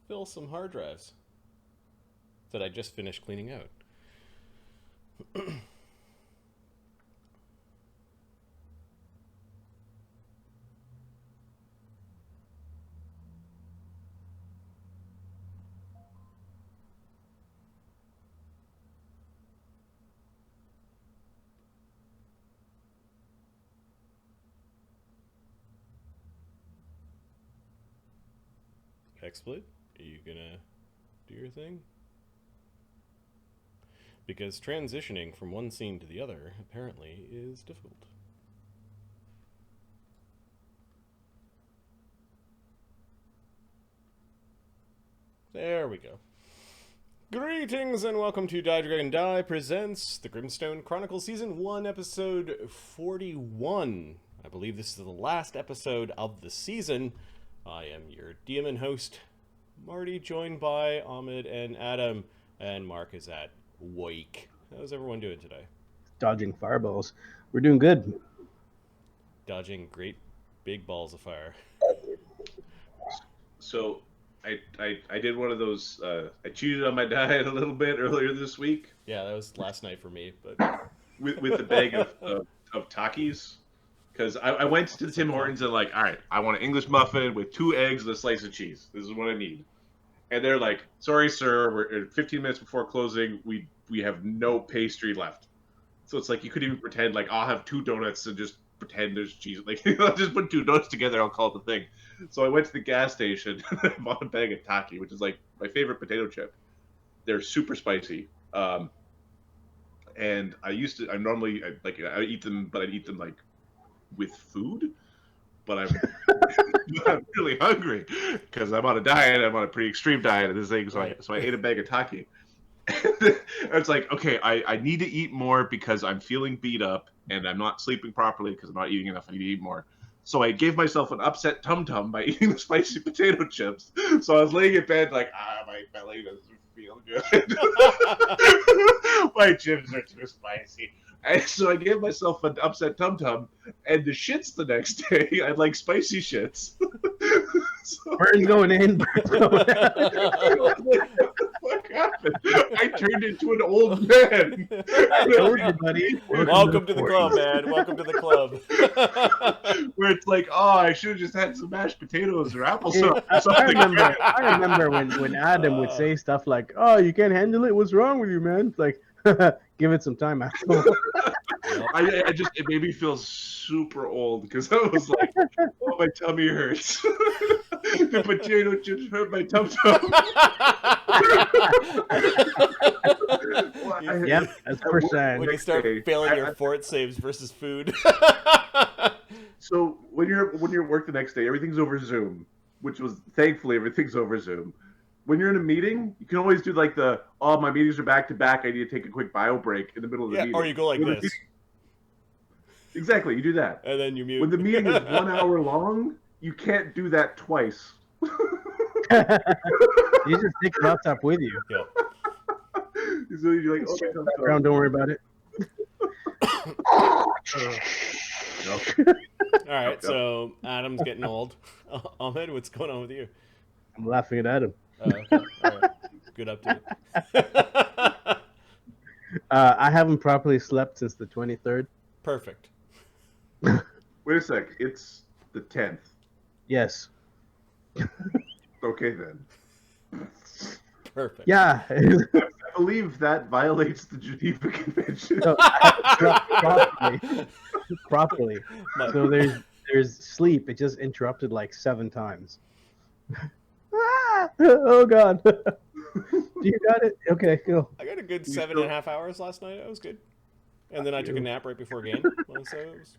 fill some hard drives that I just finished cleaning out. XSplit, are you gonna do your thing? Because transitioning from one scene to the other apparently is difficult. There we go. Greetings and welcome to Die Dragon Die presents the Grimstone Chronicles Season 1, Episode 41. I believe this is the last episode of the season. I am your DM and host, Marty, joined by Ahmed and Adam, and Mark is at Wake. How's everyone doing today? Dodging fireballs. We're doing good. Dodging great big balls of fire. So I did one of those, I cheated on my diet a little bit earlier this week. Yeah, that was last night for me, but with the bag of Takis. Because I went to Tim Hortons and like, all right, I want an English muffin with 2 eggs and a slice of cheese. This is what I need. And they're like, sorry, sir, we're 15 minutes before closing. We have no pastry left. So it's like, you could even pretend like, I'll have 2 donuts and just pretend there's cheese. Like, I'll just put 2 donuts together. I'll call it the thing. So I went to the gas station and I bought a bag of Taki, which is like my favorite potato chip. They're super spicy. And I eat them, but I eat them like with food. But I'm really hungry because I'm on a diet. I'm on a pretty extreme diet of this thing. So I ate a bag of Taki. It's like, okay, I need to eat more because I'm feeling beat up and I'm not sleeping properly because I'm not eating enough. I need to eat more. So I gave myself an upset tum-tum by eating the spicy potato chips. So I was laying in bed like, my belly doesn't feel good. My chips are too spicy. And so I gave myself an upset tum-tum, and the shits the next day, I had like spicy shits. Burns going in, burns going out. What happened? I turned into an old man. I told you, buddy. welcome to the club, man. Welcome to the club. Where it's like, I should have just had some mashed potatoes or applesauce or I something. remember when Adam would say stuff like, "Oh, you can't handle it. What's wrong with you, man?" It's like, give it some time, asshole. It made me feel super old because I was like, oh, my tummy hurts. The potato chips hurt my tum-tum. Yep, that's percent. When you start failing your fort saves versus food. So when you're at work the next day, everything's over Zoom, which was thankfully everything's over Zoom. When you're in a meeting, you can always do like my meetings are back to back. I need to take a quick bio break in the middle of the meeting. Or you go like this. Exactly, you do that. And then you mute. When the meeting is 1 hour long, you can't do that twice. You just take your laptop with you. Yeah. So you're like, Background, don't worry about it. All right, so Adam's getting old. Ahmed, what's going on with you? I'm laughing at Adam. Okay. All right. Good update. I haven't properly slept since the 23rd. Perfect. Wait a sec, it's the 10th. Yes. Okay then. Perfect. Yeah. I believe that violates the Geneva Convention. So, properly. So there's sleep. It just interrupted like 7 times. Oh God. You got it? Okay, cool. I got a good 7.5 hours last night. That was good. And then I took a nap right before game. So it was...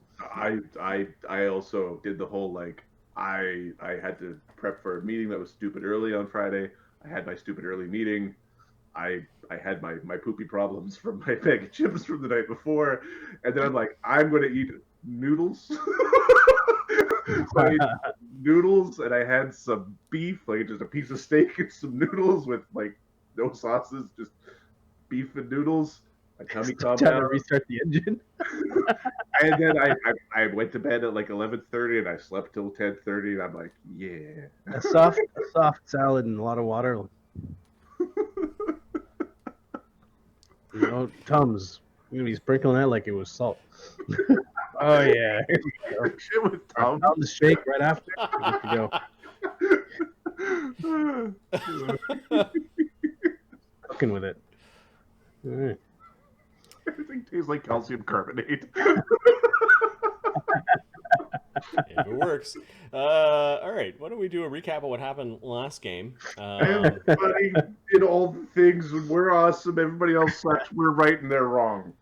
I also did the whole like I had to prep for a meeting that was stupid early on Friday. I had my stupid early meeting. I had my poopy problems from my bag of chips from the night before, and then I'm like, I'm going to eat noodles. So I ate noodles, and I had some beef, like just a piece of steak and some noodles with like no sauces, just beef and noodles. My tummy calmed Trying to down. restart the engine. And then I went to bed at like 11:30 and I slept till 10:30 and I'm like, yeah. A soft salad and a lot of water. Tums. You're gonna be sprinkling that like it was salt. Oh yeah. Shit with Tom. I'll just shake right after. Good to go. Cooking with it. All right. Everything tastes like calcium carbonate. If it works. All right, why don't we do a recap of what happened last game? Everybody did all the things, and we're awesome. Everybody else sucks. We're right and they're wrong.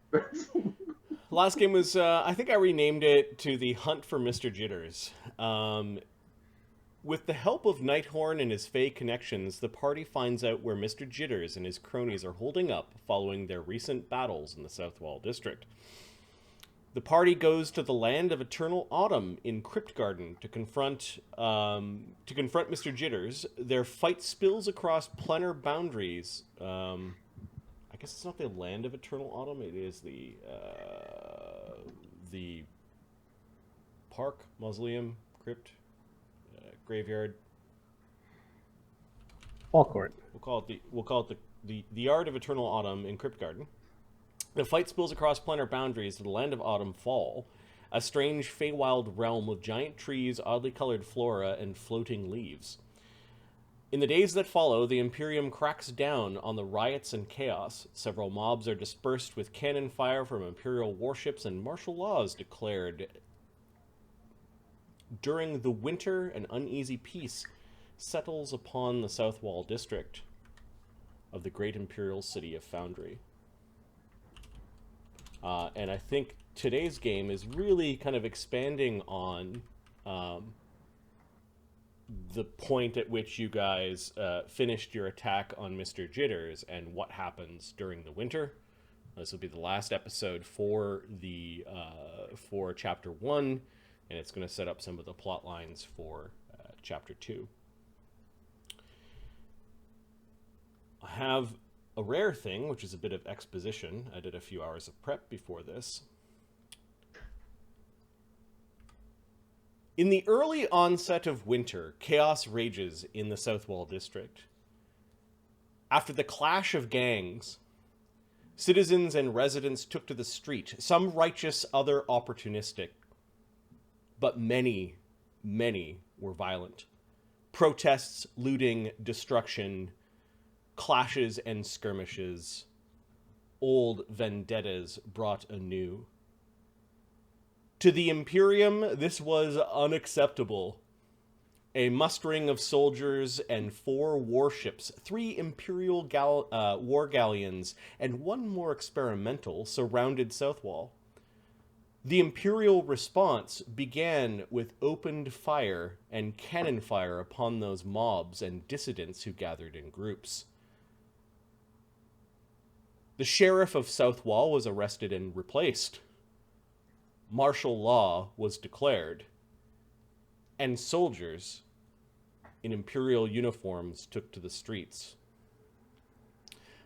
Last game was, I think I renamed it to the Hunt for Mr. Jitters. With the help of Nighthorn and his Fey connections, the party finds out where Mr. Jitters and his cronies are holding up following their recent battles in the Southwall District. The party goes to the land of Eternal Autumn in Cryptgarden to confront Mr. Jitters. Their fight spills across planar boundaries. I guess it's not the land of Eternal Autumn. It is the park, mausoleum, crypt, graveyard. Forecourt. We'll call it the Yard of Eternal Autumn in Cryptgarden. The fight spills across planar boundaries to the land of Autumn Fall, a strange feywild realm with giant trees, oddly colored flora, and floating leaves. In the days that follow, the Imperium cracks down on the riots and chaos. Several mobs are dispersed with cannon fire from Imperial warships, and martial law is declared. During the winter, an uneasy peace settles upon the Southwall District of the great Imperial city of Foundry. And I think today's game is really kind of expanding on the point at which you guys finished your attack on Mr. Jitters and what happens during the winter. This will be the last episode for for Chapter 1, and it's going to set up some of the plot lines for Chapter 2. I have a rare thing, which is a bit of exposition. I did a few hours of prep before this. In the early onset of winter, chaos rages in the Southwall District. After the clash of gangs, citizens and residents took to the street, some righteous, other opportunistic. But many, many were violent. Protests, looting, destruction, clashes and skirmishes, old vendettas brought anew. To the Imperium, this was unacceptable. A mustering of soldiers and 4 warships, 3 Imperial War Galleons, and 1 more experimental surrounded Southwall. The Imperial Response began with opened fire and cannon fire upon those mobs and dissidents who gathered in groups. The Sheriff of Southwall was arrested and replaced. Martial law was declared. And soldiers in Imperial uniforms took to the streets.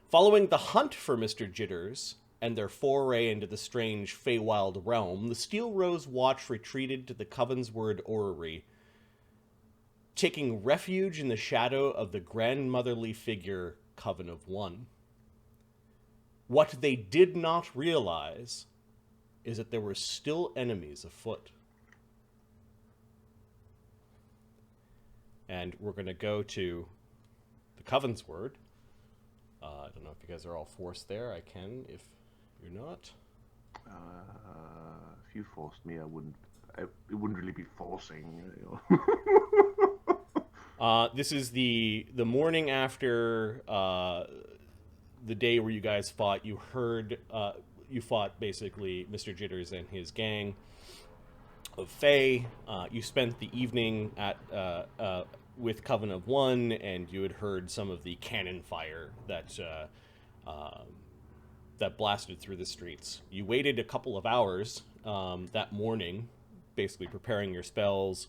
Following the hunt for Mr. Jitters and their foray into the strange feywild realm, the Steelrose Watch retreated to the Covensword Orrery, taking refuge in the shadow of the grandmotherly figure Coven-of-One. What they did not realize is that there were still enemies afoot. And we're going to go to the Covensword. I don't know if you guys are all forced there. I can if you're not. If you forced me, it wouldn't really be forcing. This is the morning after the day where you guys fought. You heard, you fought basically Mr. Jitters and his gang of Fey. You spent the evening at with Coven-of-One, and you had heard some of the cannon fire that that blasted through the streets. You waited a couple of hours that morning, basically preparing your spells,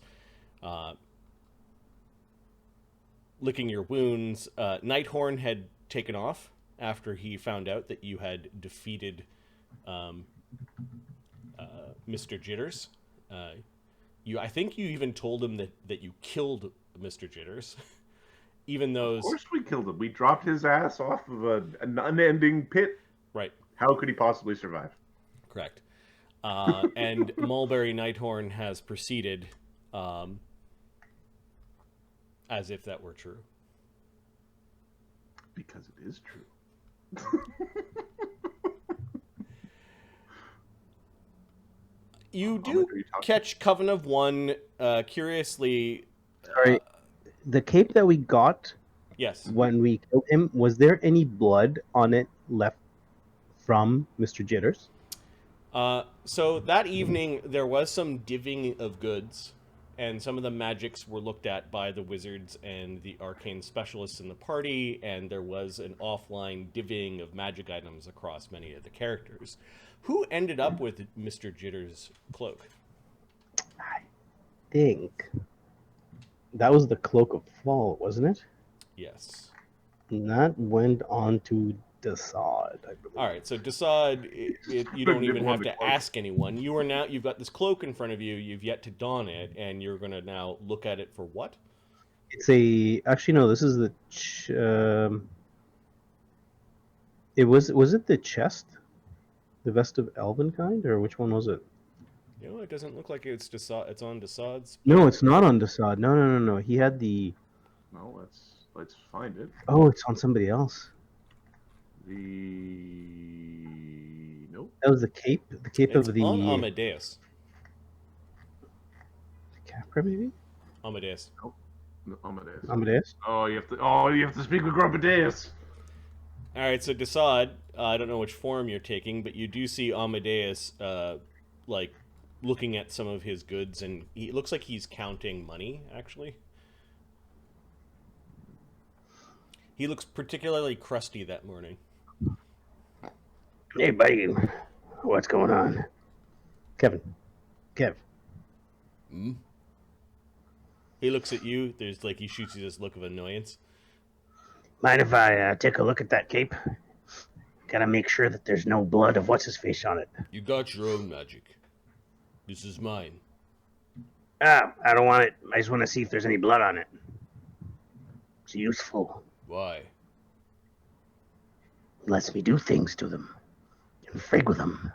licking your wounds. Nighthorn had taken off after he found out that you had defeated Mr. Jitters. I think you even told him that you killed Mr. Jitters. Even those... Of course we killed him. We dropped his ass off of an unending pit. Right. How could he possibly survive? Correct. And Mulberry Nighthorn has proceeded as if that were true. Because it is true. You do catch Coven-of-One curiously. Sorry, the cape that we got Yes. when we killed him, was there any blood on it left from Mr. Jitters? So that evening, there was some divvying of goods, and some of the magics were looked at by the wizards and the arcane specialists in the party, and there was an offline divvying of magic items across many of the characters. Who ended up with Mr. Jitters' cloak? I think that was the Cloak of Fall, wasn't it? Yes. And that went on to Desaad, I believe. All right, so Desaad, you don't even have to ask anyone. You've got this cloak in front of you. You've yet to don it, and you're going to now look at it for what? It's actually no. This is the. Was it the chest, the vest of Elvenkind, or which one was it? It doesn't look like it's Desaad. It's on Desaad's. No, it's not on Desaad. No. He had the. No, let's find it. Oh, it's on somebody else. Nope. That was the cape. The cape It's of the. on Amadeus. Capra, maybe. Amadeus. Nope. No, Amadeus. Amadeus. Oh, you have to speak with Grumpadeus. All right, so Desaad, I don't know which form you're taking, but you do see Amadeus, looking at some of his goods, and he looks like he's counting money, actually. He looks particularly crusty that morning. Hey, buddy. What's going on? Kev. Hmm? He looks at you. He shoots you this look of annoyance. Mind if I take a look at that cape? Gotta make sure that there's no blood of what's-his-face on it. You got your own magic. This is mine. I don't want it. I just want to see if there's any blood on it. It's useful. Why? It lets me do things to them. And frig with them.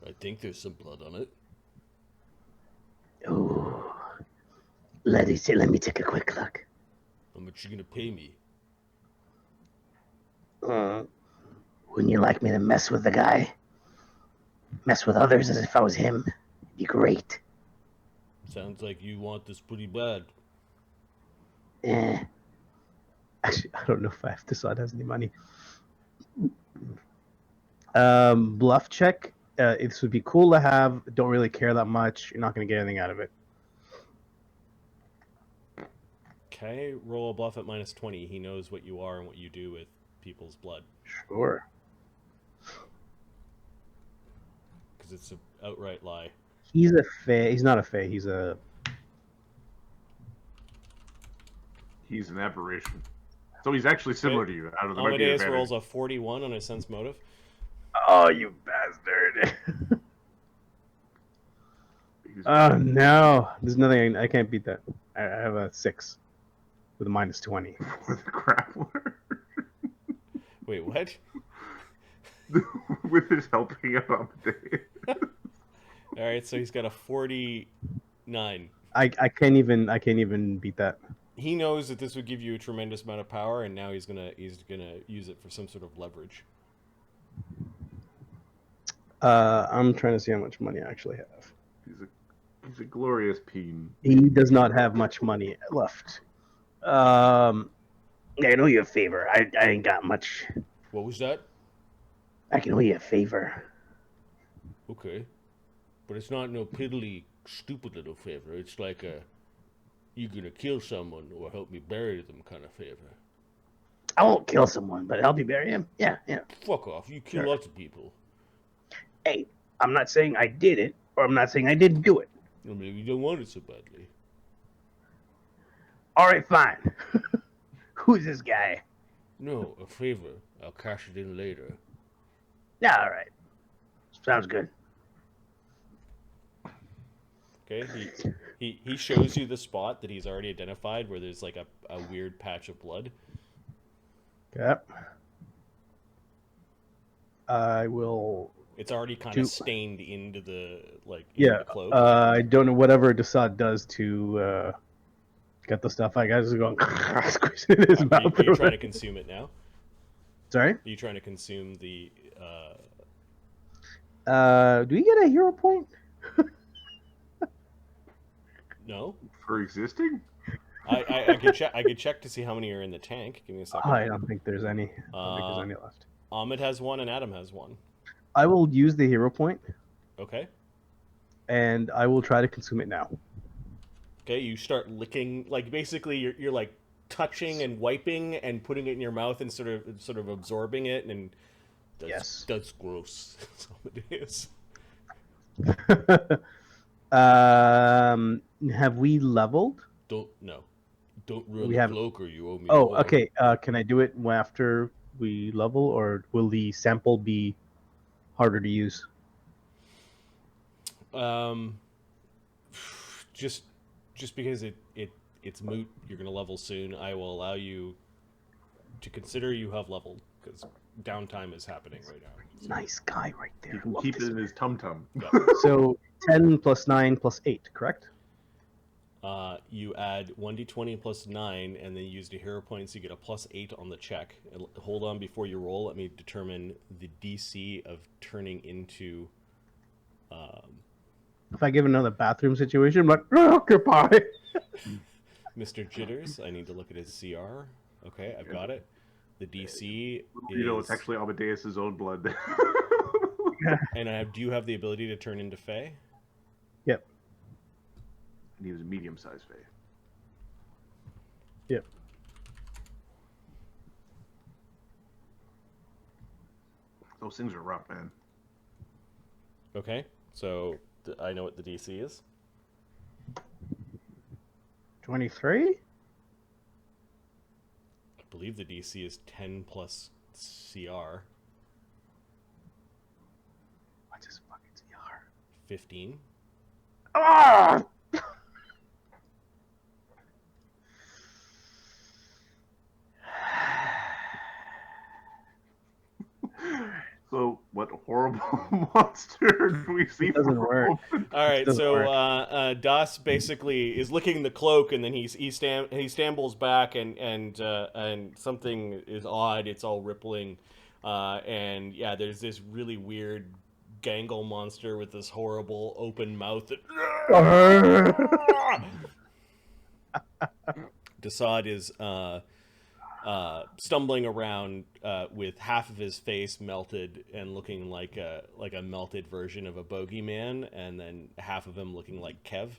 I think there's some blood on it. Oh. Let me take a quick look. How much you gonna pay me? Wouldn't you like me to mess with the guy? Mess with others as if I was him? It'd be great. Sounds like you want this pretty bad. Actually, I don't know if Desaad has any money. Bluff check. This would be cool to have. Don't really care that much. You're not going to get anything out of it. Okay, roll a bluff at -20. He knows what you are and what you do with people's blood. Sure. Because it's an outright lie. He's a fae. He's not a fae. He's an aberration. So he's actually similar to you. Out of the Amadeus rolls a 41 on his sense motive. Oh, you bastard. Oh, no. There's nothing. I can't beat that. I have a 6 with a -20. With a grappler. Wait, what? With his helping out Amadeus. All right, so he's got a 49. I can't even beat that. He knows that this would give you a tremendous amount of power, and now he's gonna use it for some sort of leverage. I'm trying to see how much money I actually have. He's a glorious peen. He does not have much money left. I know you a favor. I ain't got much. What was that? I can owe you a favor. Okay. But it's not no piddly, stupid little favor. It's like a, you gonna kill someone or help me bury them kind of favor. I won't kill someone, but help you bury him? Yeah. Fuck off. You kill lots of people. Hey, I'm not saying I did it, or I'm not saying I didn't do it. Or maybe you don't want it so badly. All right, fine. Who's this guy? No, a favor. I'll cash it in later. Yeah, all right. Sounds good. Okay, he shows you the spot that he's already identified where there's like a weird patch of blood. Yep. I will. It's already kind of stained into the Yeah. the cloak. I don't know whatever Desaad does to get the stuff. I guys are going squeezing in his mouth. Are you trying to consume it now? Sorry. Are you trying to consume the? Do we get a hero point? No. For existing? I could check. I could check to see how many are in the tank. Give me a second. I don't think there's any. I don't think there's any left. Ahmed has one and Adam has one. I will use the hero point. Okay. And I will try to consume it now. Okay, you start licking, like basically you're like touching and wiping and putting it in your mouth and sort of absorbing it, and that's gross. That's all it is. Have we leveled? Don't ruin We the have... cloak or you owe me. Oh, more. okay. Can I do it after we level, or will the sample be harder to use? Just because it's moot, you're gonna level soon. I will allow you to consider you have leveled because downtime is happening right now. Nice guy right there. You can keep it in his tum-tum. Yeah. So 10 plus 9 plus 8, correct? You add 1d20 plus 9, and then use the hero points. You get a plus 8 on the check. And hold on before you roll. Let me determine the DC of turning into. If I give another bathroom situation, I'm like, occupy. Mr. Jitters, I need to look at his CR. Okay, I've got it. The DC You know, it's actually Amadeus's own blood. And do you have the ability to turn into Fey? Yep. And he was a medium-sized Fey. Yep. Those things are rough, man. Okay, so I know what the DC is. 23? I believe the DC is 10 plus CR. What's his fucking CR? 15. Ah! So, what horrible monster do we see? It doesn't work. All right, Doesn't so work. Das basically is licking the cloak, and then he stambles back, and something is odd. It's all rippling, and yeah, there's this really weird gangle monster with this horrible open mouth. Desaad is stumbling around with half of his face melted and looking like a melted version of a bogeyman, and then half of him looking like Kev.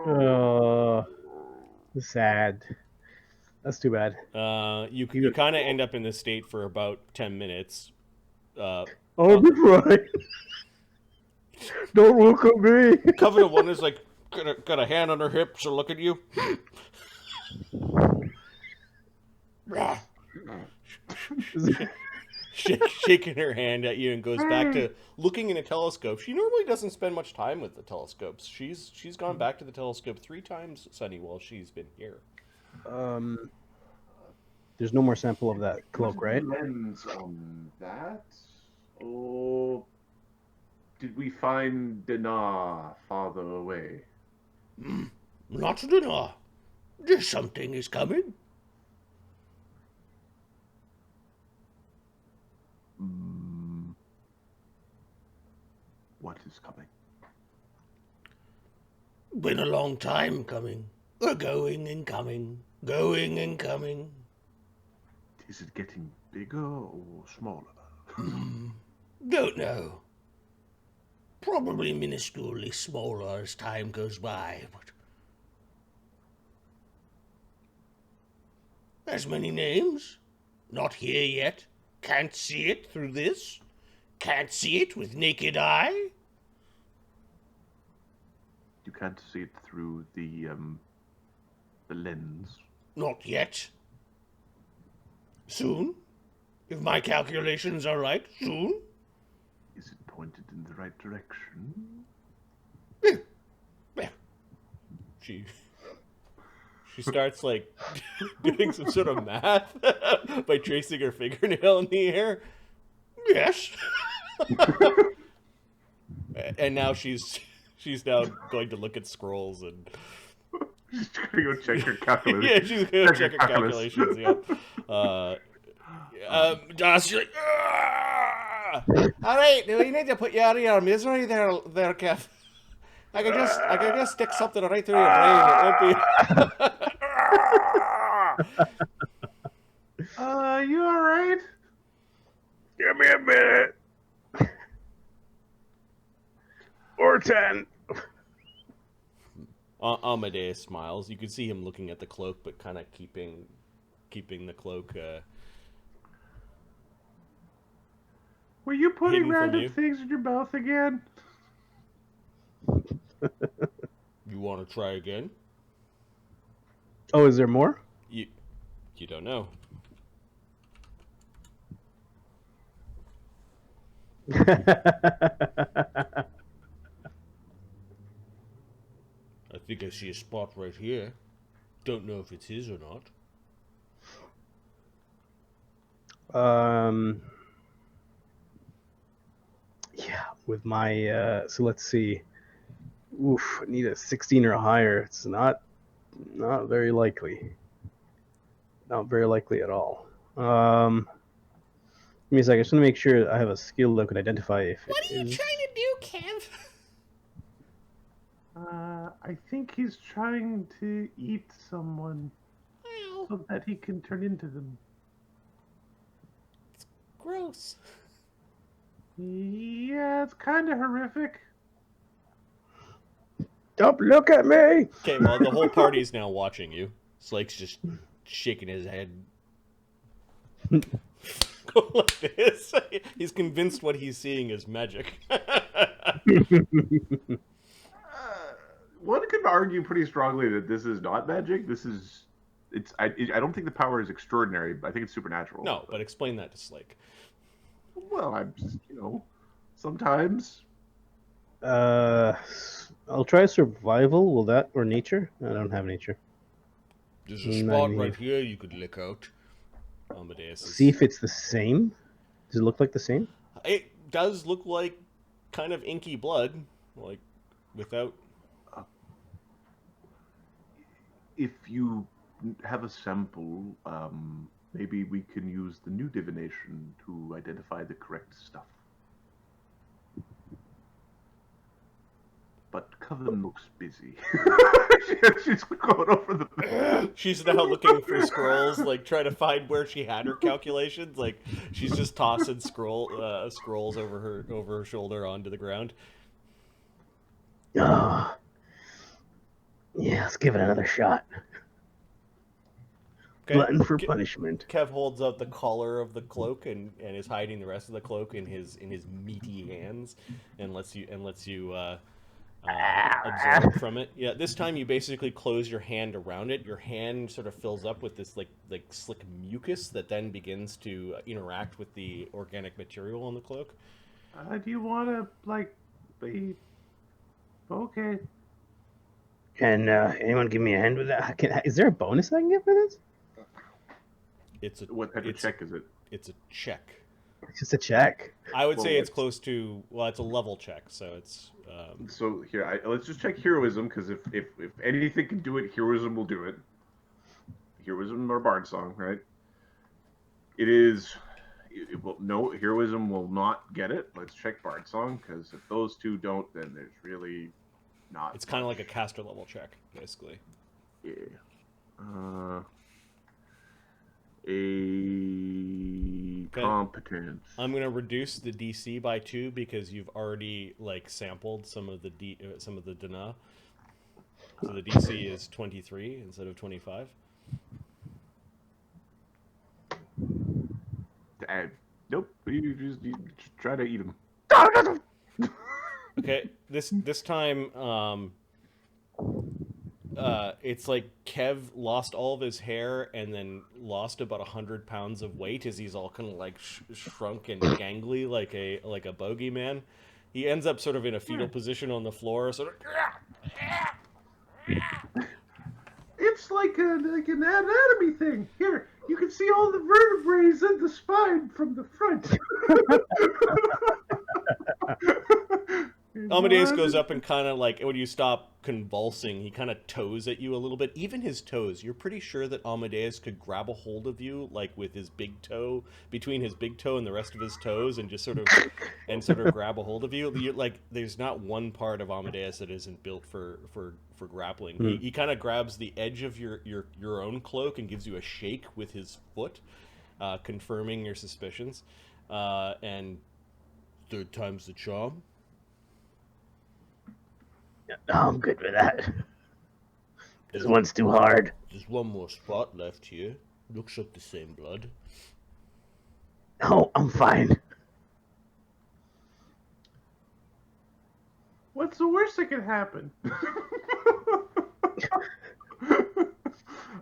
Oh, sad. That's too bad. You kind of end up in this state for about 10 minutes. Oh, be right. Don't look at me. Coven-of-One is like, got a hand on her hip, so look at you. Shaking her hand at you and goes back to looking in a telescope. She normally doesn't spend much time with the telescopes. She's gone back to the telescope 3 times, Sunny, while she's been here. There's no more sample of that cloak, right? Lens on that? Oh, did we find Dinar farther away? Not Dinar. There's something is coming. What is coming? Been a long time coming. We're going and coming. Going and coming. Is it getting bigger or smaller? Don't know. Probably minusculely smaller as time goes by, but... As many names? Not here yet. Can't see it through this. Can't see it with naked eye. You can't see it through the lens. Not yet. Soon? If my calculations are right, soon? Is it pointed in the right direction? She starts, like, doing some sort of math by tracing her fingernail in the air. Yes. And now she's now going to look at scrolls and... She's gonna go check her calculus. Yeah, she's going to check her calculations, yep. She's like, "Ah! All right, we need to put you out of your misery there, Kev. I can just stick something right through your brain. It won't be... You alright? Give me a minute. Or 10. Amadeus smiles. You can see him looking at the cloak, but kind of keeping the cloak. Were you putting hidden from random you. things in your mouth again? You want to try again? Oh, is there more? You don't know. I think I see a spot right here. Don't know if it's his or not. Yeah, with my so let's see. Oof, I need a 16 or higher. It's not very likely. Not very likely at all. Give me a second. I just want to make sure I have a skill that could identify if What it are you is. trying to do, Kev? I think he's trying to eat someone Well, so that he can turn into them. gross. Yeah, it's kind of horrific. Don't look at me! Okay, well, the whole party's now watching you. Slake's just shaking his head. Go like this. He's convinced what he's seeing is magic. One could argue pretty strongly that this is not magic. I don't think the power is extraordinary, but I think it's supernatural. No, but explain that to Slake. Well, I'm just, sometimes. I'll try survival. Will that or nature? I don't have nature. There's a spot right here you could lick out. Amadeus. See if it's the same. Does it look like the same? It does look like kind of inky blood, like without. If you have a sample, maybe we can use the new divination to identify the correct stuff. But Coven looks busy. She's going over the... She's now looking for scrolls, like trying to find where she had her calculations. Like she's just tossing scrolls over her shoulder onto the ground. Oh. Yeah, let's give it another shot. Okay. Glutton for punishment. Kev holds out the collar of the cloak and is hiding the rest of the cloak in his meaty hands, and lets you absorb from it. Yeah, this time you basically close your hand around it. Your hand sort of fills up with this like slick mucus that then begins to interact with the organic material on the cloak. Do you want to be okay? Can anyone give me a hand with that? Is there a bonus I can get for this? What type of check is it? It's a check. It's just a check. I would say it's close to, it's a level check, so it's... So here, let's just check heroism, because if anything can do it, heroism will do it. Heroism or bard song, right? No, heroism will not get it. Let's check bard song, because if those two don't, then there's really not... It's kind of like a caster level check, basically. Yeah. A competence. I'm going to reduce the DC by 2 because you've already sampled some of the Dana. So the DC is 23 instead of 25. Nope. You just try to eat them. Okay, this time it's like Kev lost all of his hair and then lost about 100 pounds of weight as he's all kind of like shrunk and gangly like a bogeyman. He ends up sort of in a fetal position on the floor, sort of. It's like an anatomy thing. Here, you can see all the vertebrae and the spine from the front. Amadeus goes up and kind of like, when you stop convulsing, he kind of toes at you a little bit. Even his toes, you're pretty sure that Amadeus could grab a hold of you, like with his big toe, between his big toe and the rest of his toes, and just sort of grab a hold of you. Like, there's not one part of Amadeus that isn't built for grappling. He kind of grabs the edge of your own cloak and gives you a shake with his foot, confirming your suspicions. And third time's the charm. No, I'm good with that. This one's too hard. There's one more spot left here. Looks like the same blood. No, I'm fine. What's the worst that could happen?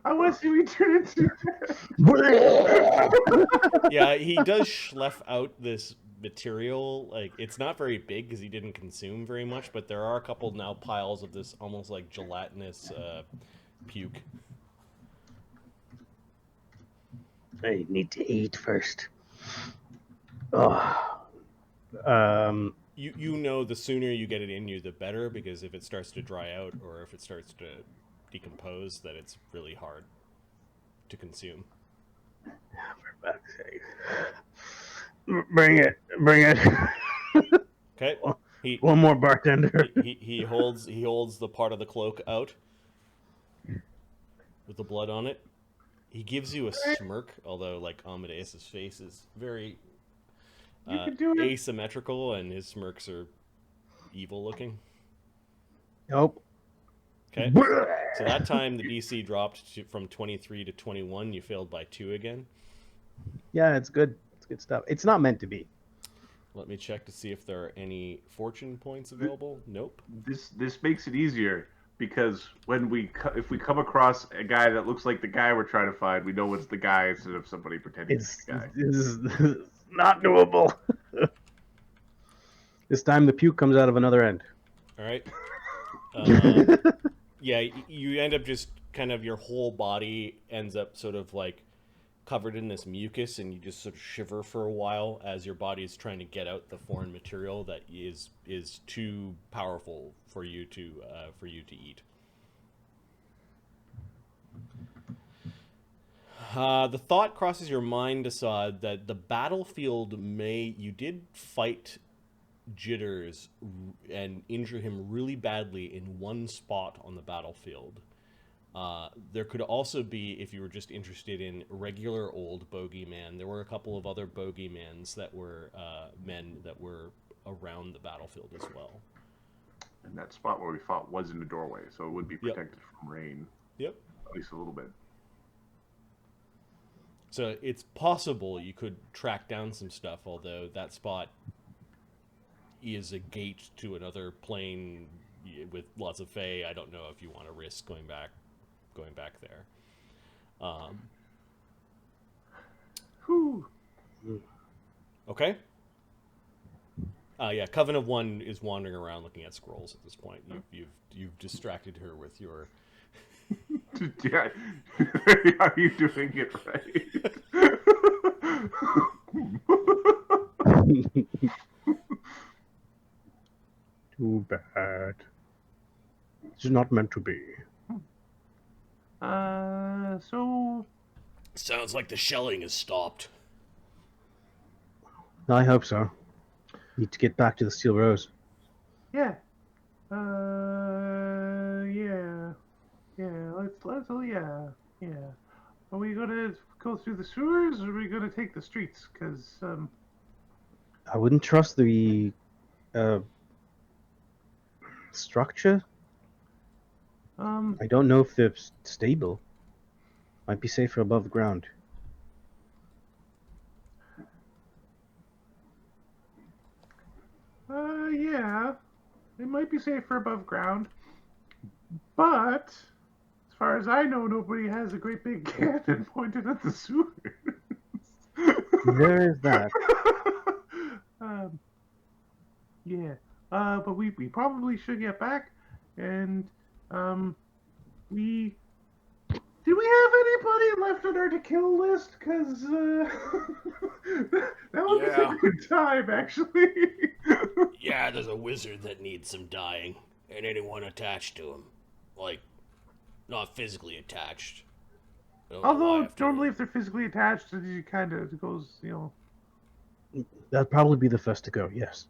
I want to see me turn into. Yeah, he does schleff out this material. Like, it's not very big because he didn't consume very much, but there are a couple now piles of this almost like gelatinous puke. I need to eat first. Oh. You know, the sooner you get it in you, the better, because if it starts to dry out or if it starts to decompose, that it's really hard to consume. For fuck's sake. Bring it. Okay. One more bartender. He holds the part of the cloak out with the blood on it. He gives you a smirk, although like Amadeus's face is very asymmetrical, and his smirks are evil looking. Nope. Okay. So that time the DC dropped from 23 to 21. You failed by 2 again. Yeah, it's good. It's good stuff. It's not meant to be. Let me check to see if there are any fortune points available. Nope. This makes it easier because if we come across a guy that looks like the guy we're trying to find, we know it's the guy instead of somebody pretending it's the guy. This is not doable. This time the puke comes out of another end. All right. Yeah, you end up just kind of, your whole body ends up sort of like covered in this mucus, and you just sort of shiver for a while as your body is trying to get out the foreign material that is too powerful for you to eat. The thought crosses your mind, Assad, that the battlefield you did fight Jitters and injure him really badly in one spot on the battlefield. There could also be, if you were just interested in regular old bogeyman, there were a couple of other bogeymans that were men that were around the battlefield as well. And that spot where we fought was in the doorway, so it would be protected from rain. Yep. At least a little bit. So it's possible you could track down some stuff, although that spot is a gate to another plane with lots of fey. I don't know if you want to risk going back there. Okay. Yeah, Coven-of-One is wandering around looking at scrolls at this point. You've distracted her with your. Yeah, are you doing it right? Too bad. It's not meant to be. So... Sounds like the shelling has stopped. I hope so. Need to get back to the Steelrose. Yeah. Yeah. Are we gonna go through the sewers, or are we gonna take the streets? Because, I wouldn't trust the, structure. I don't know if they're stable. Might be safer above ground. Yeah. It might be safer above ground. But far as I know, nobody has a great big cannon pointed at the sewers. There is that. Yeah. But we probably should get back, and we. Do we have anybody left on our to kill list? Because that would be a good time, actually. Yeah, there's a wizard that needs some dying, and anyone attached to him. Like, not physically attached. Although, normally if they're physically attached, it kind of goes, That'd probably be the first to go, yes.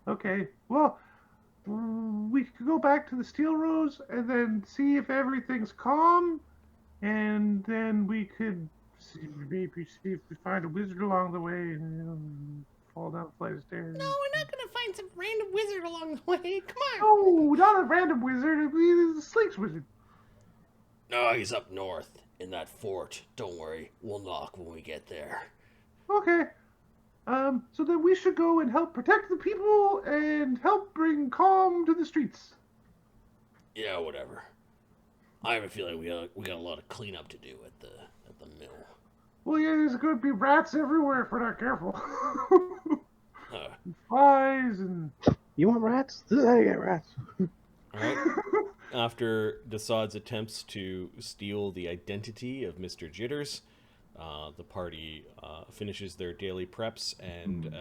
Okay. Well, we could go back to the Steelrose and then see if everything's calm, and then we could maybe see if we find a wizard along the way and fall down a flight of stairs. No, we're not gonna find some random wizard along the way. Come on. No, not a random wizard. It'd be the Slake's wizard. No, he's up north in that fort. Don't worry, we'll knock when we get there. Okay. So then we should go and help protect the people and help bring calm to the streets. Yeah, whatever. I have a feeling we got a lot of cleanup to do at the mill. Well, yeah, there's going to be rats everywhere if we're not careful. Flies and... You want rats? This is how you get rats. Alright. After Desaad's attempts to steal the identity of Mr. Jitters, the party finishes their daily preps and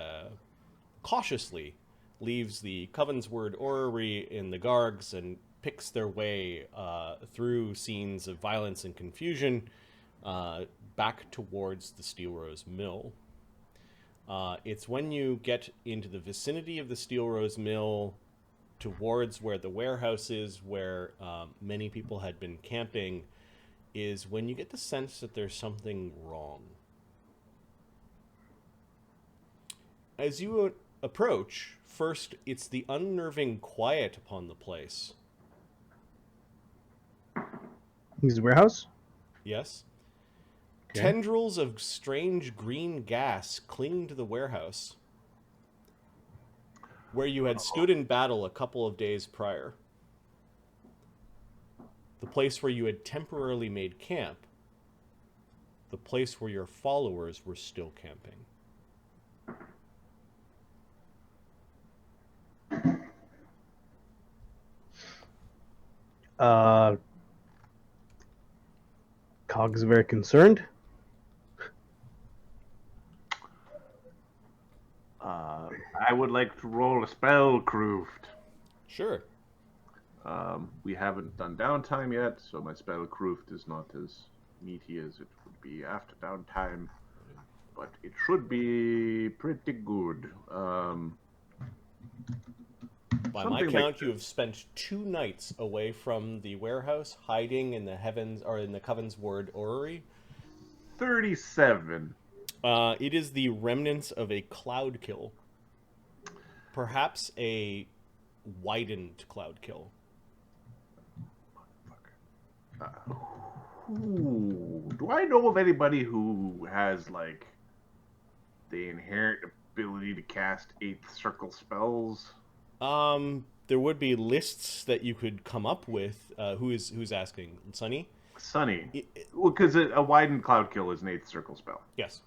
cautiously leaves the Covensword Orrery in the Gargs and picks their way through scenes of violence and confusion back towards the Steelrose Mill. It's when you get into the vicinity of the Steelrose Mill towards where the warehouse is, where many people had been camping, is when you get the sense that there's something wrong. As you approach, first, it's the unnerving quiet upon the place. Is the warehouse? Yes. Okay. Tendrils of strange green gas cling to the warehouse, where you had stood in battle a couple of days prior. The place where you had temporarily made camp. The place where your followers were still camping. Cog's very concerned. I would like to roll a spell, Croofed. Sure. We haven't done downtime yet, so my spell Croofed is not as meaty as it would be after downtime, but it should be pretty good. By my count, you have spent 2 nights away from the warehouse, hiding in the Covensword Orrery. 37. It is the remnants of a cloud kill. Perhaps a widened cloud kill. Do I know of anybody who has, like, the inherent ability to cast 8th circle spells? There would be lists that you could come up with. Who's asking? Sunny? Sunny. Well, because a widened cloud kill is an 8th circle spell. Yes.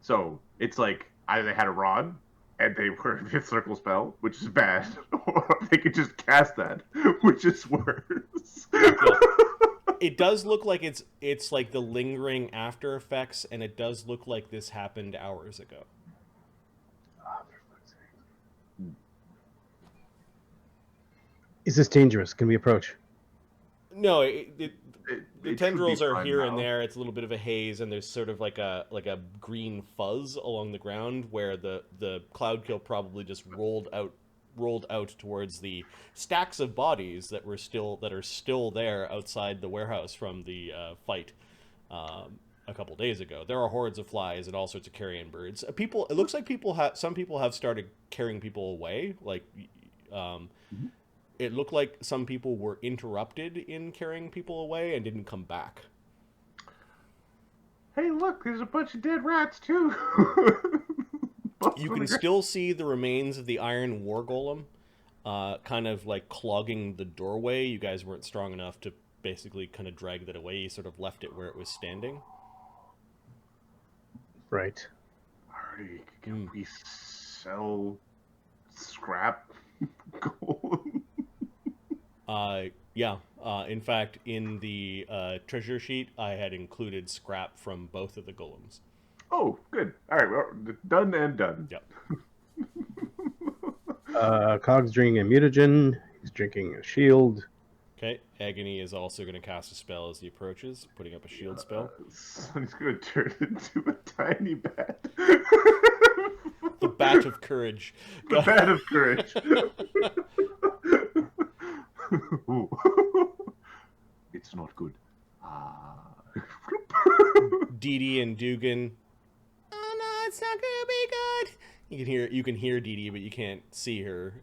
So it's like either they had a rod and they were a 5th circle spell, which is bad, or they could just cast that, which is worse. Yeah. It does look like it's like the lingering after effects, and it does look like this happened hours ago. Is this dangerous? Can we approach? No, the It tendrils should be are fine here now. and there. It's a little bit of a haze, and there's sort of like a green fuzz along the ground where the cloud kill probably just rolled out towards the stacks of bodies that are still there outside the warehouse from the fight a couple days ago. There are hordes of flies and all sorts of carrion birds. It looks like some people have started carrying people away. Like, it looked like some people were interrupted in carrying people away and didn't come back. Hey, look, there's a bunch of dead rats, too. You can still see the remains of the iron war golem kind of like clogging the doorway. You guys weren't strong enough to basically kind of drag that away. You sort of left it where it was standing. Right. Alrighty, can we sell scrap gold? Yeah. In fact, in the treasure sheet, I had included scrap from both of the golems. Oh, good. All right, well, done and done. Yep. Cog's drinking a mutagen. He's drinking a shield. Okay. Agony is also going to cast a spell as he approaches, putting up a shield spell. So he's going to turn into a tiny bat. The Bat of Courage. The Bat of Courage. Ooh. It's not good. Dee Dee and Dugan. Oh no, it's not gonna be good. You can hear Dee Dee, but you can't see her.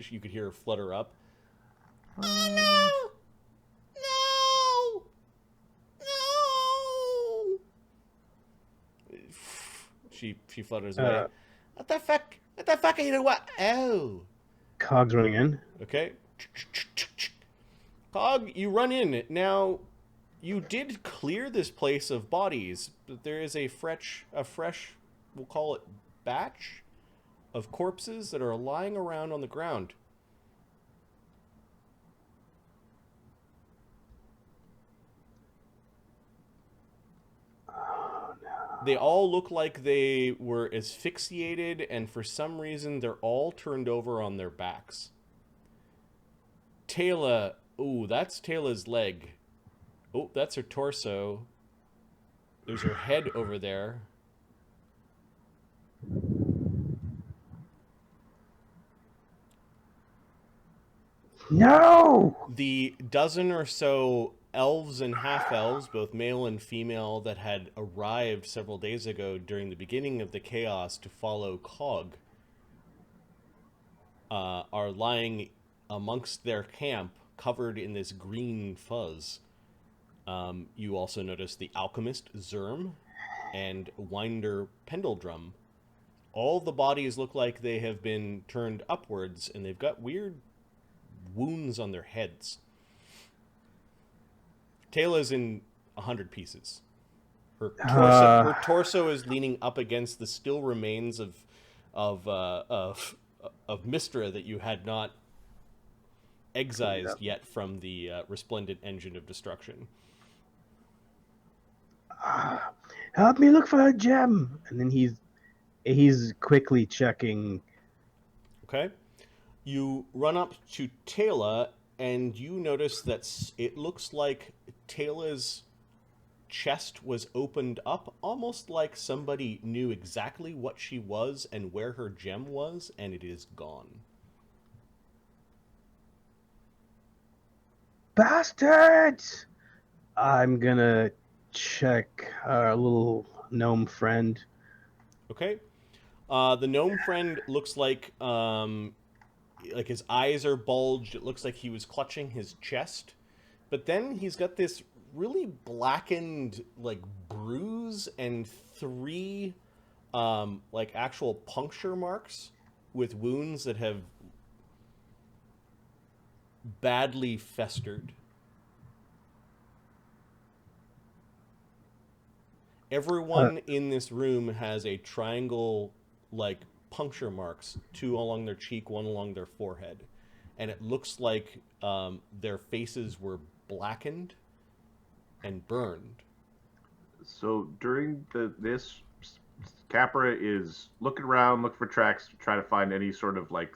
You could hear her flutter up. Oh no! No! No! She flutters away. What the fuck? What the fuck are you doing? What? Oh. Cog's running in. Okay. Cog, you run in. Now, you did clear this place of bodies, but there is a fresh, we'll call it batch of corpses that are lying around on the ground. Oh, no. They all look like they were asphyxiated, and for some reason, they're all turned over on their backs. Taylor, ooh, that's Taylor's leg. Oh, that's her torso. There's her head over there. No! The dozen or so elves and half-elves, both male and female, that had arrived several days ago during the beginning of the chaos to follow Cog, are lying amongst their camp, covered in this green fuzz. You also notice the alchemist, Zerm, and Winder Pendeldrum. All the bodies look like they have been turned upwards, and they've got weird wounds on their heads. Taylor's in 100 pieces. Her torso is leaning up against the still remains of Mistra that you had not excised yet from the resplendent engine of destruction. Help me look for a gem. And then he's quickly checking. Okay. You run up to Taylor, and you notice that it looks like Taylor's chest was opened up, almost like somebody knew exactly what she was and where her gem was, and it is gone. Bastards! I'm gonna check our little gnome friend. Okay. The gnome friend looks like his eyes are bulged. It looks like he was clutching his chest. But then he's got this really blackened, like, bruise and 3, actual puncture marks with wounds that have badly festered. Everyone in this room has a triangle, like, puncture marks, 2 along their cheek, 1 along their forehead. And it looks like their faces were blackened and burned. So during this, Capra is looking around, looking for tracks, to try to find any sort of, like,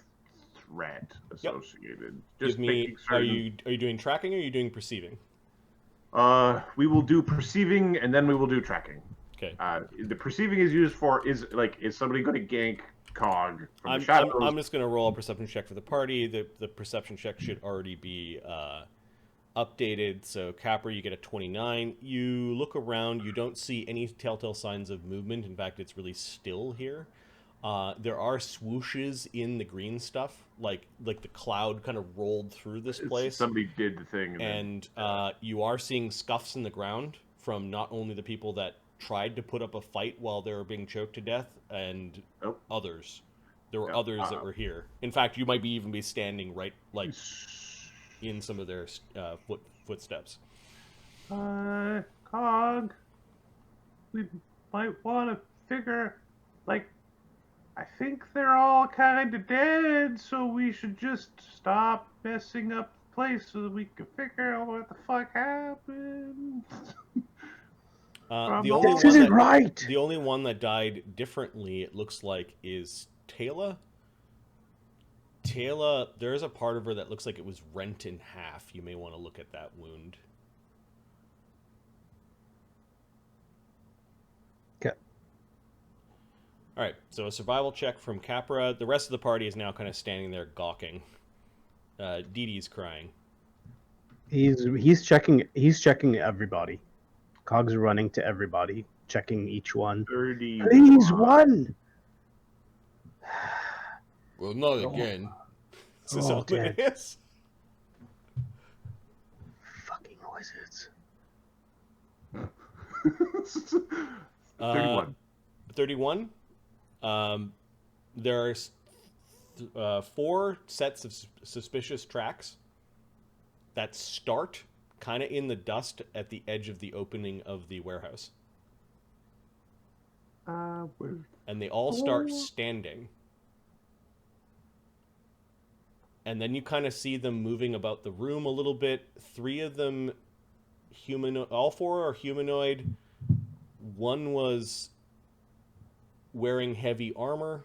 threat associated. Yep. Just making certain... Are you doing tracking or are you doing perceiving? We will do perceiving and then we will do tracking. Okay. The perceiving is used for is somebody going to gank Cog from the shadows? I'm just going to roll a perception check for the party. The perception check should already be updated. So Capra, you get a 29. You look around. You don't see any telltale signs of movement. In fact, it's really still here. There are swooshes in the green stuff, like the cloud kind of rolled through this place. Somebody did the thing. And you are seeing scuffs in the ground from not only the people that tried to put up a fight while they were being choked to death and others. There were others that were here. In fact, you might even be standing right, like, in some of their footsteps. Cog, we might want to figure, like, I think they're all kind of dead, so we should just stop messing up the place so that we can figure out what the fuck happened. The only one that died differently, it looks like, is Taylor. Taylor, there is a part of her that looks like it was rent in half. You may want to look at that wound. Okay. All right, so a survival check from Capra. The rest of the party is now kind of standing there gawking. Dee Dee's crying. He's checking everybody. Cog's running to everybody, checking each one. 30. Please, one. Well, not again. Is this all dead. it is? Fucking wizards. 31. 31. There are 4 sets of suspicious tracks that start kind of in the dust at the edge of the opening of the warehouse. And they all start standing. And then you kind of see them moving about the room a little bit. 3 of them humanoid. All 4 are humanoid. 1 was wearing heavy armor.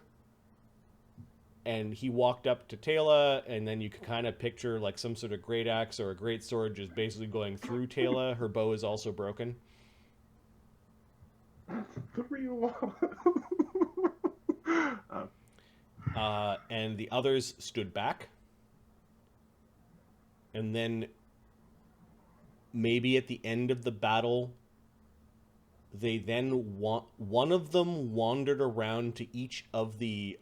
And he walked up to Taylor, and then you could kind of picture like some sort of great axe or a great sword just basically going through Taylor. Her bow is also broken. The real And the others stood back. And then maybe at the end of the battle, they then one of them wandered around to each of the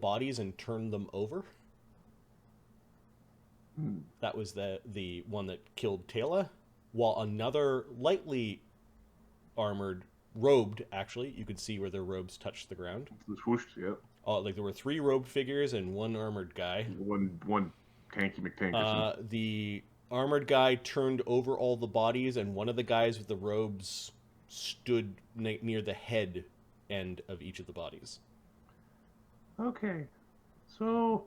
bodies and turned them over. That was the one that killed Taylor, while another lightly armored, robed actually, you could see where their robes touched the ground. The swooshed, yeah. Like there were 3 robed figures and 1 armored guy. One tanky McTankerson. The armored guy turned over all the bodies, and one of the guys with the robes stood near the head end of each of the bodies. Okay, so...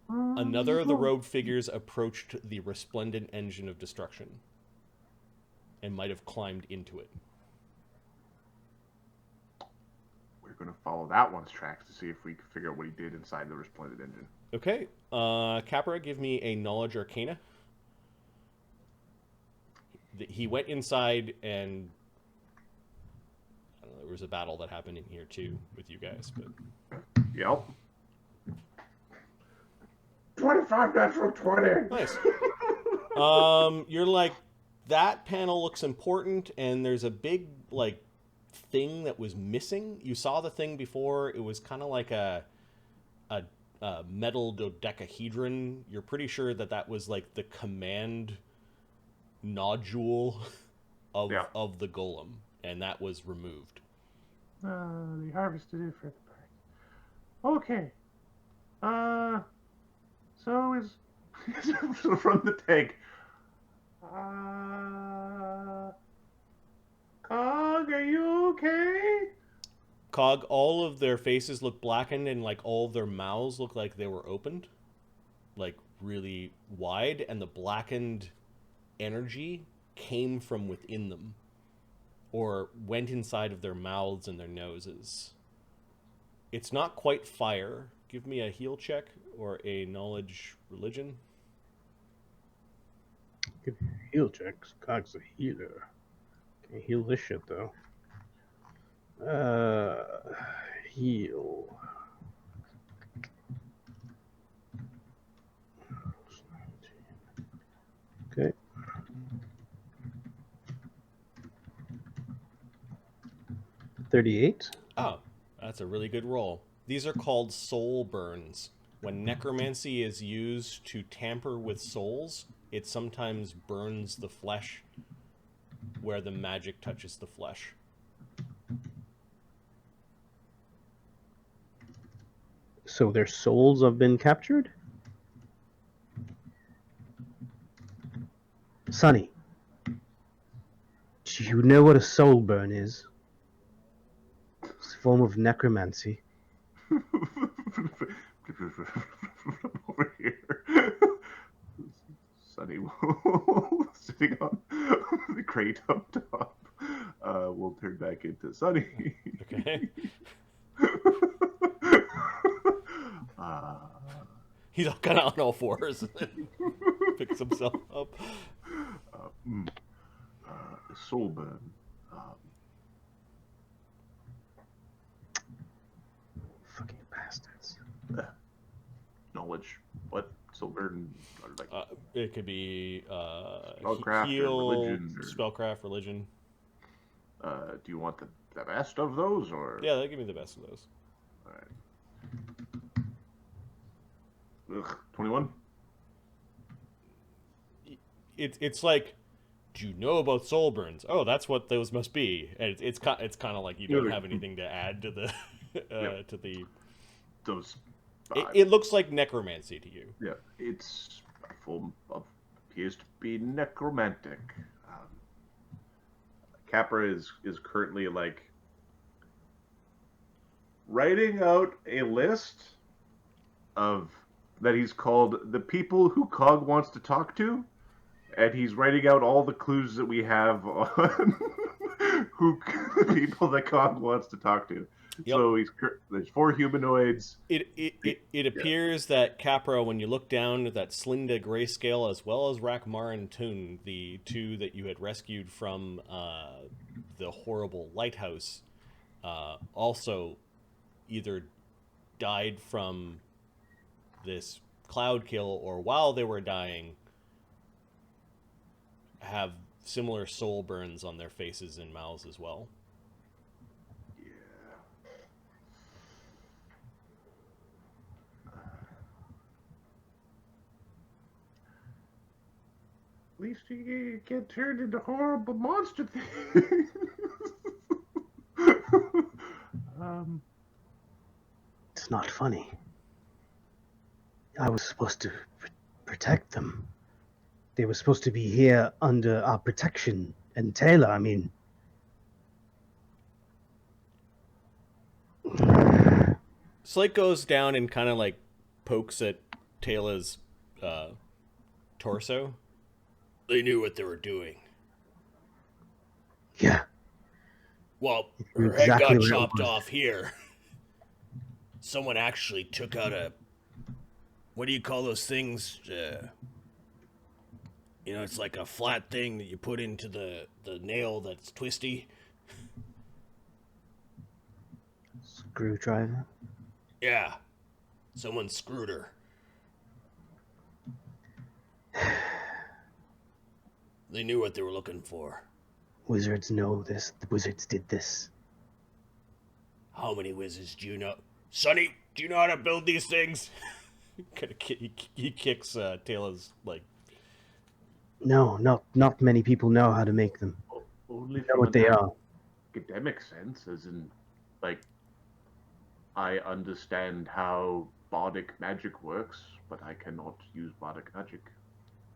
Another of the robed figures approached the resplendent engine of destruction and might have climbed into it. We're going to follow that one's tracks to see if we can figure out what he did inside the resplendent engine. Okay. Capra, give me a knowledge arcana. He went inside and... I don't know, there was a battle that happened in here too with you guys, but... Yep. 25 natural 20. Nice. You're like, that panel looks important, and there's a big, like, thing that was missing. You saw the thing before. It was kind of like a metal dodecahedron. You're pretty sure that was, like, the command nodule of the golem, and that was removed. They harvested it for the park. Okay. So is... From the tank. Cog, are you okay? Cog, all of their faces look blackened, and like all of their mouths look like they were opened, like really wide, and the blackened energy came from within them or went inside of their mouths and their noses. It's not quite fire. Give me a heal check or a knowledge religion. Give me a heal check. Cog's a healer. Can't heal this shit though. Heal. Okay. $38. Oh, that's a really good roll. These are called soul burns. When necromancy is used to tamper with souls, it sometimes burns the flesh where the magic touches the flesh. So their souls have been captured? Sonny, do you know what a soul burn is? It's a form of necromancy. Over here. Sunny sitting on the crate up top. We'll turn back into Sunny. Okay. uh, He's all kind of on all fours and then picks himself up. Soul burn. Fucking bastards. Knowledge. What? Soul burn? Or like It could be Spellcraft or heal, religion, or- spellcraft, religion. do you want the best of those, or? Yeah, they give me the best of those. All right. 21. It's like, do you know about soul burns? Oh, that's what those must be. And it's kind of like you don't have anything to add to the to the. Those. It looks like necromancy to you. Yeah, it's a form of appears to be necromantic. Capra is currently like writing out a list of that he's called the people who Cog wants to talk to, and he's writing out all the clues that we have on who the people that Cog wants to talk to. Yep. So there's 4 humanoids. It appears that Capra, when you look down at that Slinda grayscale, as well as Rakmar and Toon, the 2 that you had rescued from the horrible lighthouse, also either died from this cloud kill, or while they were dying, have similar soul burns on their faces and mouths as well. At least you get turned into horrible monster things. It's not funny. I was supposed to protect them. They were supposed to be here under our protection. And Taylor, I mean... Slate goes down and kind of like pokes at Taylor's torso. They knew what they were doing. Yeah. Well, her head got chopped off here. Someone actually took out a... What do you call those things? It's like a flat thing that you put into the nail that's twisty. Screwdriver? Yeah. Someone screwed her. They knew what they were looking for. Wizards know this. The wizards did this. How many wizards do you know? Sonny, do you know how to build these things? He kicks Taylor's like. No, not many people know how to make them. Only know what they are. Academic sense, as in, like, I understand how bardic magic works, but I cannot use bardic magic.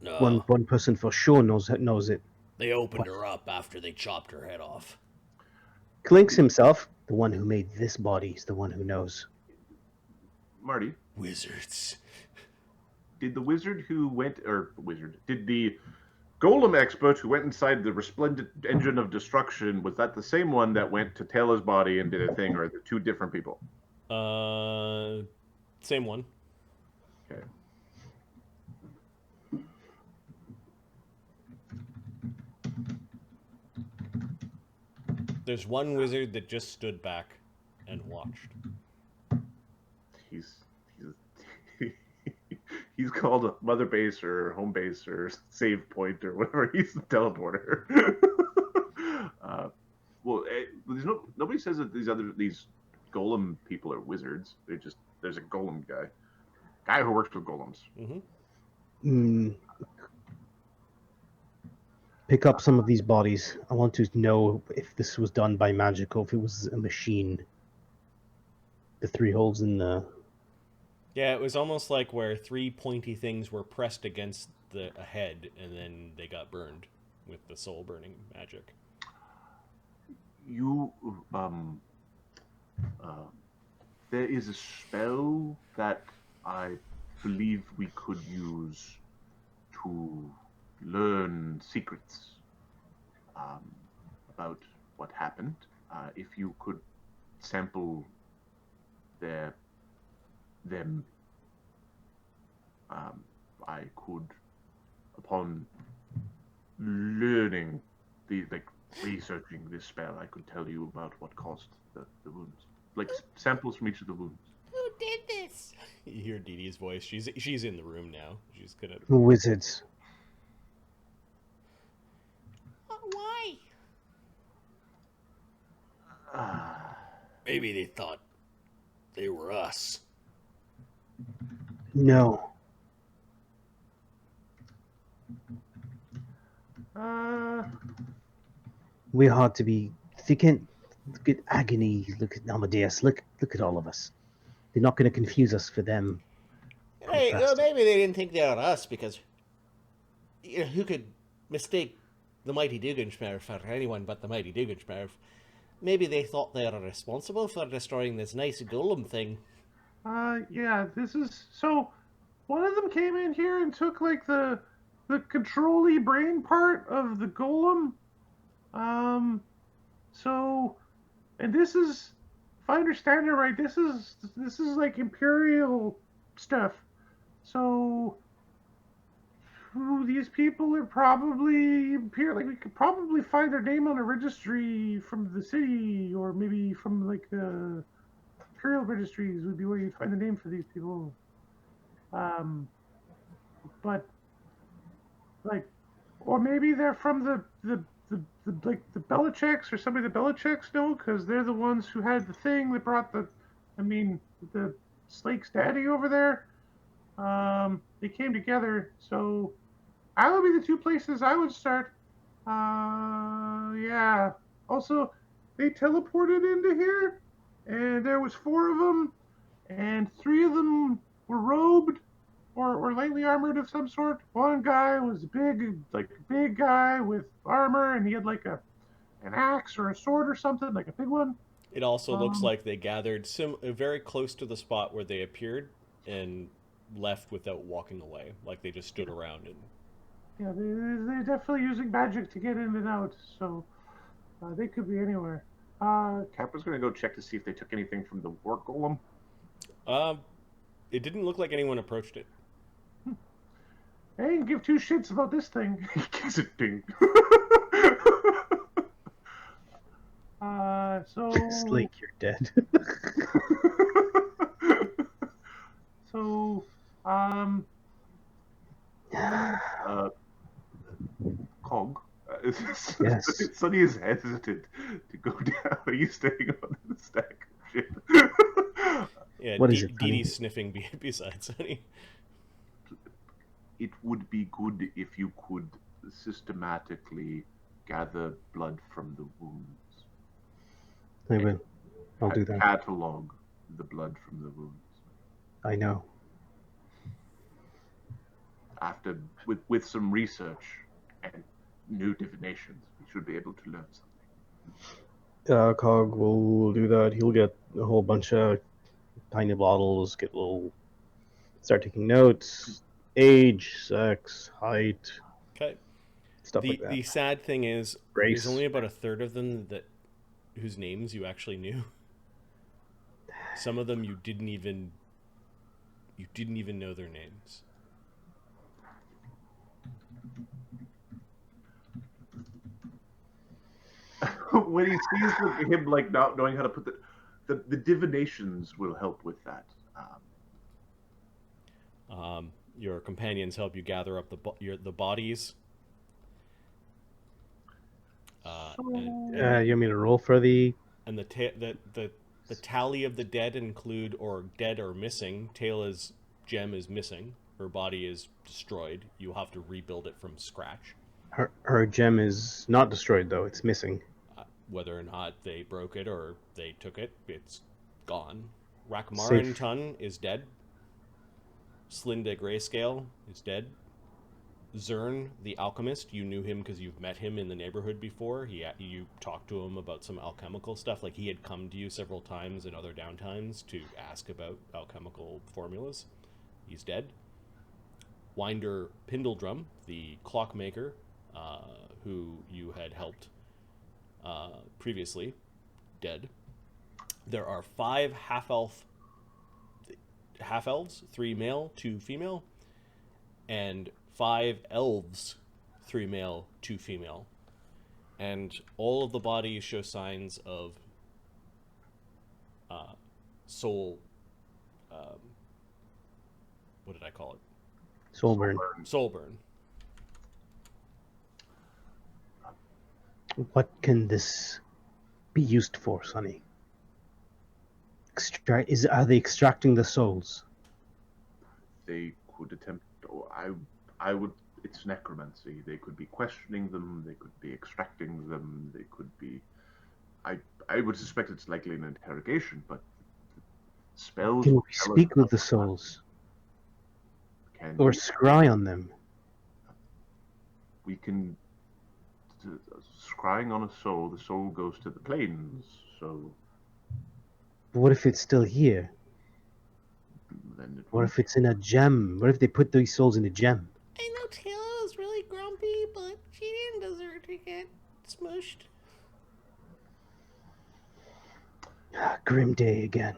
No. One person for sure knows it. They opened her up after they chopped her head off. Clinks himself, the one who made this body, is the one who knows. Marty. Wizards. Did the golem expert who went inside the resplendent engine of destruction, was that the same one that went to Taylor's body and did a thing, or are they 2 different people? Same one. Okay. There's one wizard that just stood back and watched. He's called a mother base or home base or save point or whatever. He's the teleporter. Nobody says that these golem people are wizards. There's a golem guy who works with golems. Mm-hmm. Pick up some of these bodies. I want to know if this was done by magic or if it was a machine. The 3 holes in the Yeah, it was almost like where 3 pointy things were pressed against a head, and then they got burned with the soul burning magic. You, there is a spell that I believe we could use to learn secrets about what happened. If you could sample them, I could, upon learning researching this spell, I could tell you about what caused the wounds. Like samples from each of the wounds. Who did this? You hear Dee Dee's voice. She's in the room now. She's gonna. Wizards. Why? Maybe they thought they were us. No. We ought to be thinking. Look at Agony. Look at Amadeus. Look at all of us. They're not going to confuse us for them. Hey, well, maybe they didn't think they were us because who could mistake the Mighty Duganshmerf for anyone but the Mighty Duganshmerf? Maybe they thought they were responsible for destroying this nice golem thing. Yeah, this is... So, one of them came in here and took, like, the control-y brain part of the golem. So... And this is... If I understand it right, this is like, Imperial stuff. So... These people are probably Imperial. Like, we could probably find their name on a registry from the city, or maybe from, like, the Imperial registries would be where you'd find the name for these people. But, like, or maybe they're from the Belichicks, or somebody the Belichicks know, because they're the ones who had the thing that brought the Slake's daddy over there. They came together, so that would be the two places I would start. Yeah. Also, they teleported into here, and there was 4 of them, and 3 of them were robed or lightly armored of some sort. One guy was a big guy with armor, and he had like an axe or a sword or something, like a big one. It also looks like they gathered very close to the spot where they appeared and left without walking away. Like they just stood around and... Yeah, they're definitely using magic to get in and out, so they could be anywhere. Capra's gonna go check to see if they took anything from the war golem. It didn't look like anyone approached it. I didn't give 2 shits about this thing. He kicks it ping. So... Slake, you're dead. So, Cog. Yes. Sonny is hesitant to go down. Are you staying on the stack of shit? Yeah, What is it, Dee Dee's sniffing beside Sonny. It would be good if you could systematically gather blood from the wounds. I will. I'll do that. Catalog the blood from the wounds. I know. After, with some research and new divinations, we should be able to learn something. Cog will do that. He'll get a whole bunch of tiny bottles, start taking notes, age, sex, height, Okay. stuff like that. The sad thing is, Race. there's only about a third of them whose names you actually knew. Some of them you didn't even know their names. When he sees him like not knowing how to put the divinations will help with that. Your companions help you gather up the bodies. You want me to roll for the... And the tally of the dead include or dead or missing. Taylor's gem is missing. Her body is destroyed. You'll have to rebuild it from scratch. Her gem is not destroyed, though. It's missing. Whether or not they broke it or they took it, it's gone. Rakmarin Tun is dead. Slinda Grayscale is dead. Zern, the alchemist, you knew him because you've met him in the neighborhood before. You talked to him about some alchemical stuff. Like, he had come to you several times in other downtimes to ask about alchemical formulas. He's dead. Winder Pindledrum, the clockmaker, who you had helped previously, dead. There are 5 half-elves, 3 male, 2 female, and 5 elves, 3 male, 2 female. And all of the bodies show signs of soul... what did I call it? Soulburn. Soulburn. What can this be used for, Sonny? Are they extracting the souls? They could attempt. Oh, I would. It's necromancy. They could be questioning them. They could be extracting them. They could be. I would suspect it's likely an interrogation, but spells. Can we speak with the souls? Or scry on them? We can. Scrying on a soul, the soul goes to the planes, so... But what if it's still here? Then What if it's in a gem? What if they put these souls in a gem? I know Taylor is really grumpy, but she didn't deserve to get smushed. Grim day again.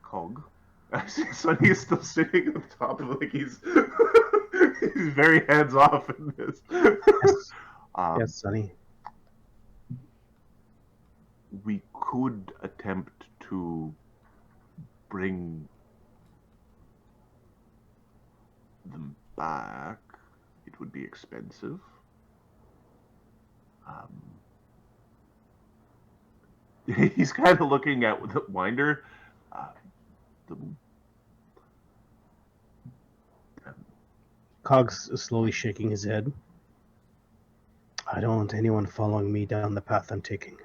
Cog. Sonny is still sitting on top of, like, he's very hands off in this. Yes, yes, Sonny. We could attempt to bring them back. It would be expensive. He's kind of looking at the Winder. Cog's slowly shaking his head. I don't want anyone following me down the path I'm taking.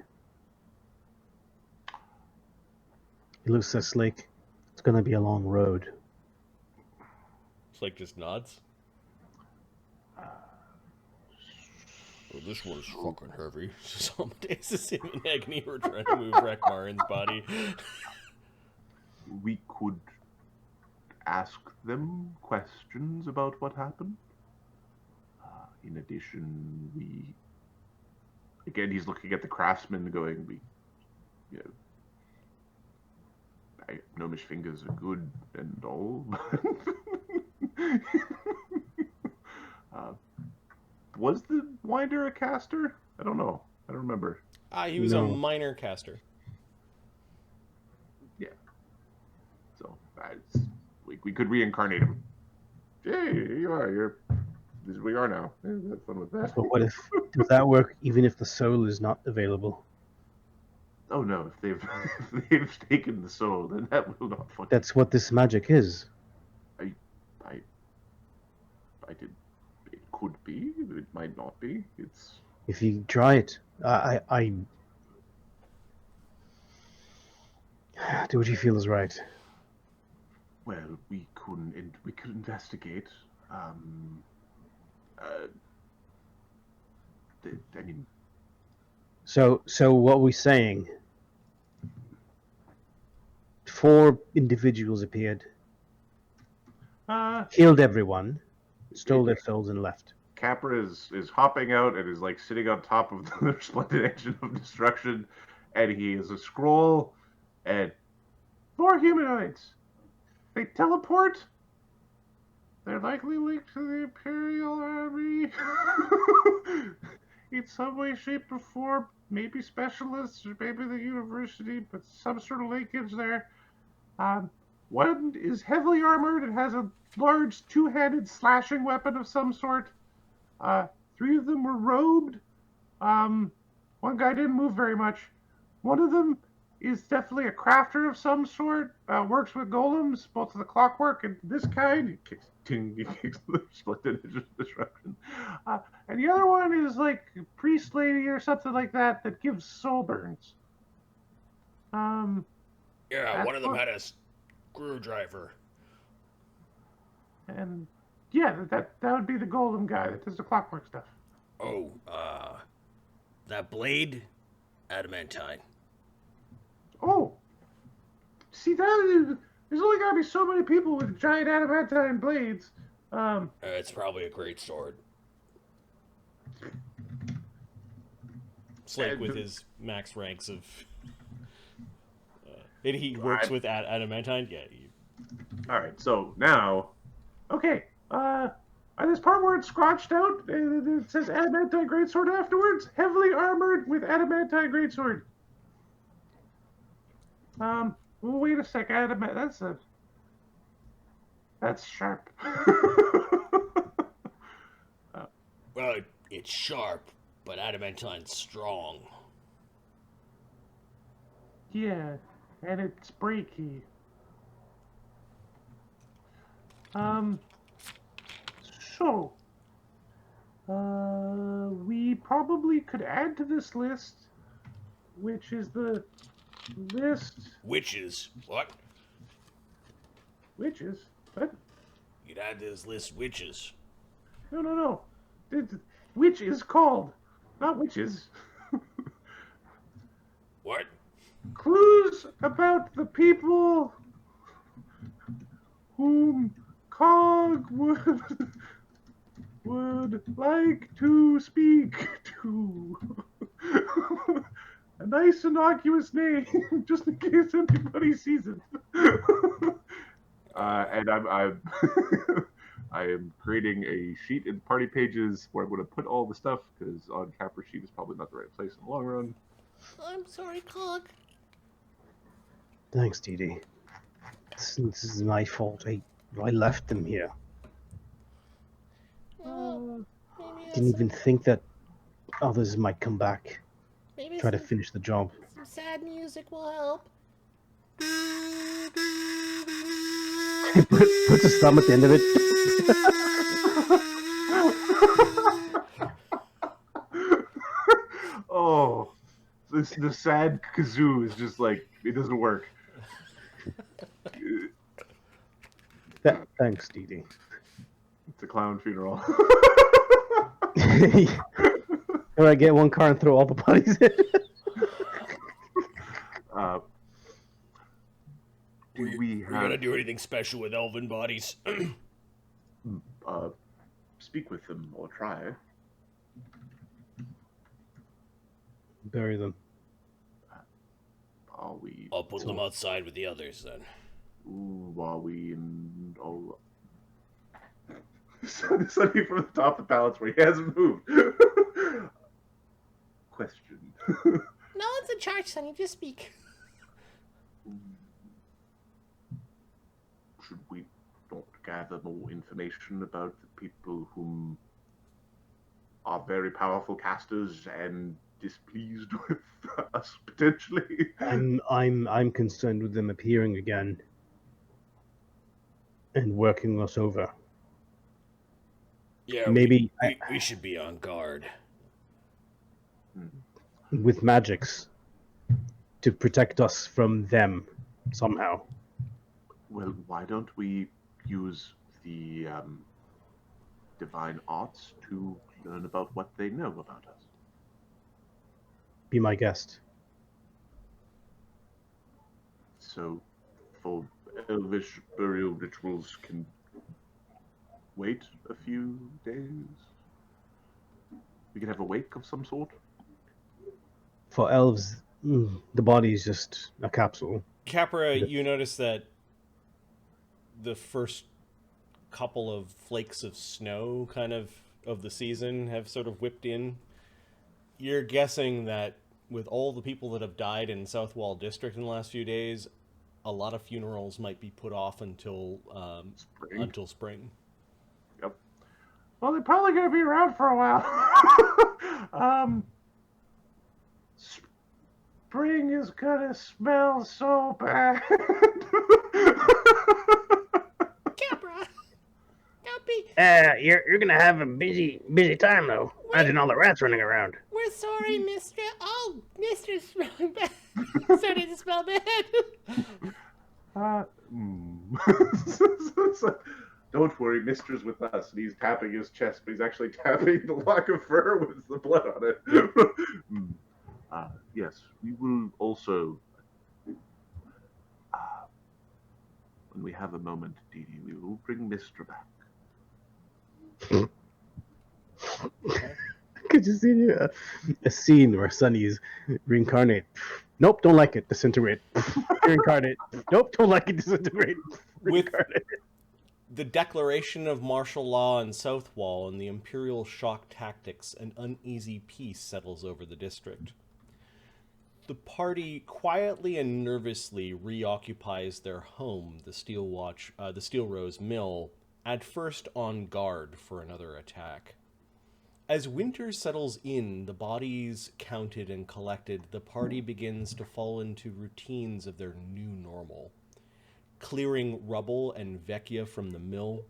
He looks at Slake. It's going to be a long road. Slake just nods. Well, this one's fucking heavy. Some days is in agony. We're trying to move Rekmarin's body. We could ask them questions about what happened. In addition, again, he's looking at the craftsman going, gnomish fingers are good and all, was the Winder a caster? I don't know. I don't remember. He was a minor caster. Yeah. So, we could reincarnate him. Hey, here you are. We are now. Have fun with that. But what if... Does that work even if the soul is not available? Oh no, if they've taken the soul, then that will not fucking... That's what this magic is. I did... It could be. It might not be. It's... If you try it, I do what you feel is right. Well, we could investigate. I mean... So what we're saying... 4 individuals appeared, killed everyone, stole their souls, and left. Capra is hopping out and is like sitting on top of the resplendent engine of destruction, and he has a scroll and 4 humanoids. They teleport. They're likely linked to the Imperial Army in some way, shape, or form. Maybe specialists, or maybe the university, but some sort of linkage there. One is heavily armored and has a large 2-handed slashing weapon of some sort. 3 of them were robed. One guy didn't move very much. One of them is definitely a crafter of some sort. Works with golems, both of the clockwork and this kind. He kicks the resplendent engine of destruction. And the other one is like a priest lady or something like that gives soul burns. Yeah, one of them had a screwdriver. And yeah, that would be the golem guy that does the clockwork stuff. Oh, that blade? Adamantine. Oh, see there's only gotta be so many people with giant adamantine blades. It's probably a great sword. Slake with his max ranks of... and he works with adamantine? Yeah. All right, so now... Okay, this part where it's scratched out, it says adamantine greatsword afterwards. Heavily armored with adamantine greatsword. Wait a sec, that's sharp. Well, it's sharp, but adamantine's strong. Yeah, and it's breaky. So, we probably could add to this list, which is the list... Witches. What? Witches? What? You'd add to this list witches. No. It's witches called, not witches. What? Clues about the people whom Cog would like to speak to. A nice innocuous name, just in case anybody sees it. And I'm I am creating a sheet in party pages where I'm going to put all the stuff, because on Capper sheet is probably not the right place in the long run. I'm sorry, Cog. Thanks, Dee. This is my fault. I left them here. Didn't even think that others might come back. Maybe Try to finish the job. some sad music will help. Puts his thumb at the end of it. Oh, the sad kazoo is just like, it doesn't work. Thanks, Dee. It's a clown funeral. Or I get one car and throw all the bodies in. We We're gonna do anything special with elven bodies? speak with them or try. Bury them. Are we? I'll put them outside with the others then. Ooh, are we in? Oh, something from the top of the palace where he hasn't moved. Question. No one's in charge, Sonny. Just speak. Should we not gather more information about the people whom are very powerful casters and displeased with us potentially? I'm concerned with them appearing again and working us over. Yeah, Maybe we should be on guard. with magics to protect us from them somehow. Well, why don't we use the divine arts to learn about what they know about us? Be my guest. So, for elvish burial rituals can wait a few days? We could have a wake of some sort? For elves, the body is just a capsule. Capra, you notice that the first couple of flakes of snow kind of the season have sort of whipped in. You're guessing that with all the people that have died in Southwall District in the last few days, a lot of funerals might be put off until spring. Yep. Well, they're probably going to be around for a while. Spring is going to smell so bad. Capra! Don't be... You're gonna have a busy time though. Imagine all the rats running around. We're sorry, Mister. Oh, Mister's smelling bad. Starting to smell bad. Don't don't worry, Mister's with us. And he's tapping his chest, but he's actually tapping the lock of fur with the blood on it. Yes, we will also, when we have a moment, Dee Dee, we will bring Mister back. Could you see a scene where Sonny's reincarnate? Nope, don't like it. Disintegrate. Reincarnate. Nope, don't like it. Disintegrate. Reincarnate. The declaration of martial law in Southwall and the Imperial shock tactics, an uneasy peace settles over the district. The party quietly and nervously reoccupies their home, the Steelrose Mill, at first on guard for another attack. As winter settles in, the bodies counted and collected, the party begins to fall into routines of their new normal. Clearing rubble and vecchia from the mill,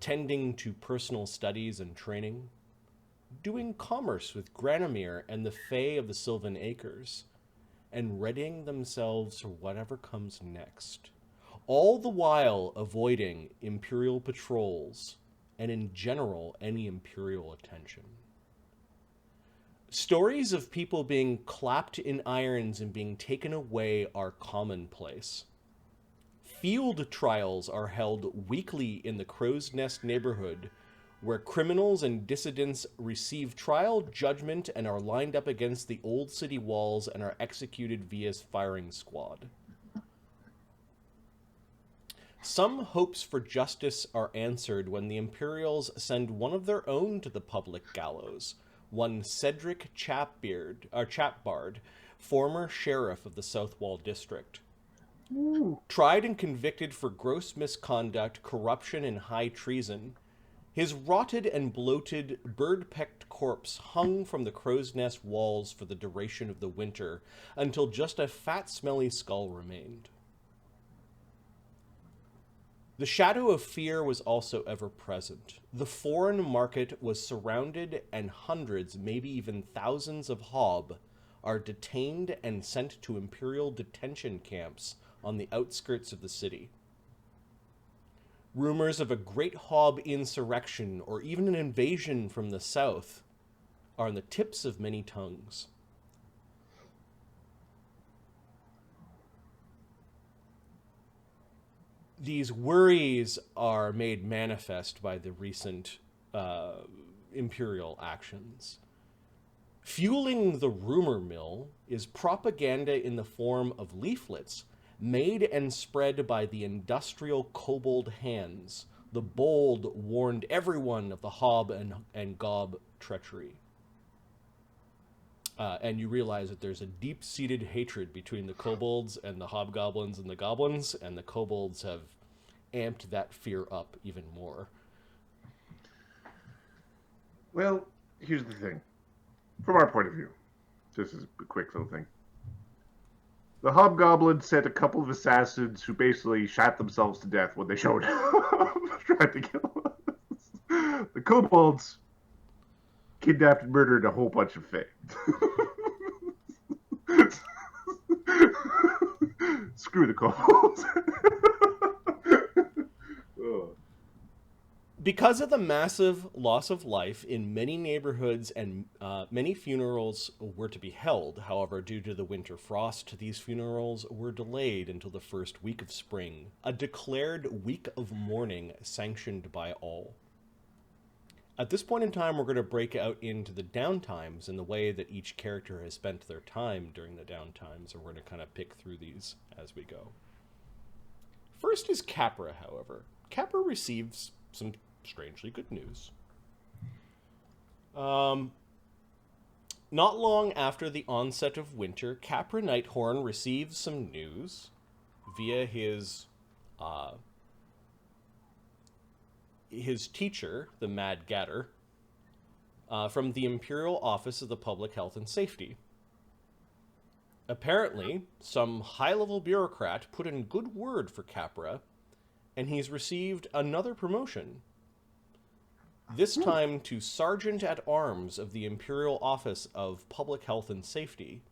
tending to personal studies and training, doing commerce with Granomir and the Fae of the Sylvan Acres, and readying themselves for whatever comes next, all the while avoiding Imperial patrols and in general any Imperial attention. Stories of people being clapped in irons and being taken away are commonplace. Field trials are held weekly in the Crow's Nest neighborhood, where criminals and dissidents receive trial judgment and are lined up against the old city walls and are executed via firing squad. Some hopes for justice are answered when the Imperials send one of their own to the public gallows, one Cedric Chapbard, former Sheriff of the Southwall District. Ooh. Tried and convicted for gross misconduct, corruption, and high treason, his rotted and bloated, bird-pecked corpse hung from the Crow's Nest walls for the duration of the winter, until just a fat, smelly skull remained. The shadow of fear was also ever present. The foreign market was surrounded, and hundreds, maybe even thousands of hob are detained and sent to Imperial detention camps on the outskirts of the city. Rumors of a great hob insurrection or even an invasion from the south are on the tips of many tongues. These worries are made manifest by the recent Imperial actions. Fueling the rumor mill is propaganda in the form of leaflets made and spread by the industrial kobold hands. The bold warned everyone of the hob and gob treachery. And you realize that there's a deep-seated hatred between the kobolds and the hobgoblins and the goblins, and the kobolds have amped that fear up even more. Well, here's the thing. From our point of view, this is a quick little thing. The hobgoblins sent a couple of assassins who basically shot themselves to death when they showed up, tried to kill us. The kobolds kidnapped and murdered a whole bunch of Fae. Screw the kobolds. Because of the massive loss of life in many neighborhoods and many funerals were to be held, however, due to the winter frost, these funerals were delayed until the first week of spring, a declared week of mourning sanctioned by all. At this point in time, we're going to break out into the downtimes and the way that each character has spent their time during the downtimes, and we're going to kind of pick through these as we go. First is Capra, however. Capra receives some strangely good news. Not long after the onset of winter, Capra Nighthorn receives some news via his teacher, the Mad Gatter, from the Imperial Office of the Public Health and Safety. Apparently, some high-level bureaucrat put in good word for Capra, and he's received another promotion. This time to Sergeant at Arms of the Imperial Office of Public Health and Safety,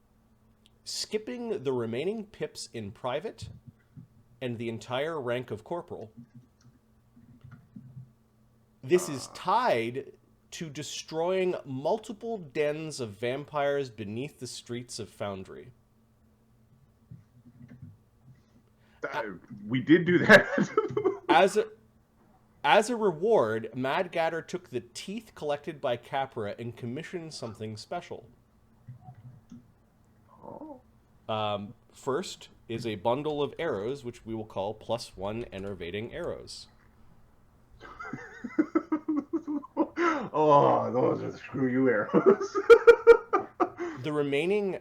skipping the remaining pips in private and the entire rank of corporal. This is tied to destroying multiple dens of vampires beneath the streets of Foundry. We did do that. As a reward, Mad Gatter took the teeth collected by Capra and commissioned something special. Oh. First is a bundle of arrows, which we will call +1 enervating arrows. Oh, those are the screw you arrows. The remaining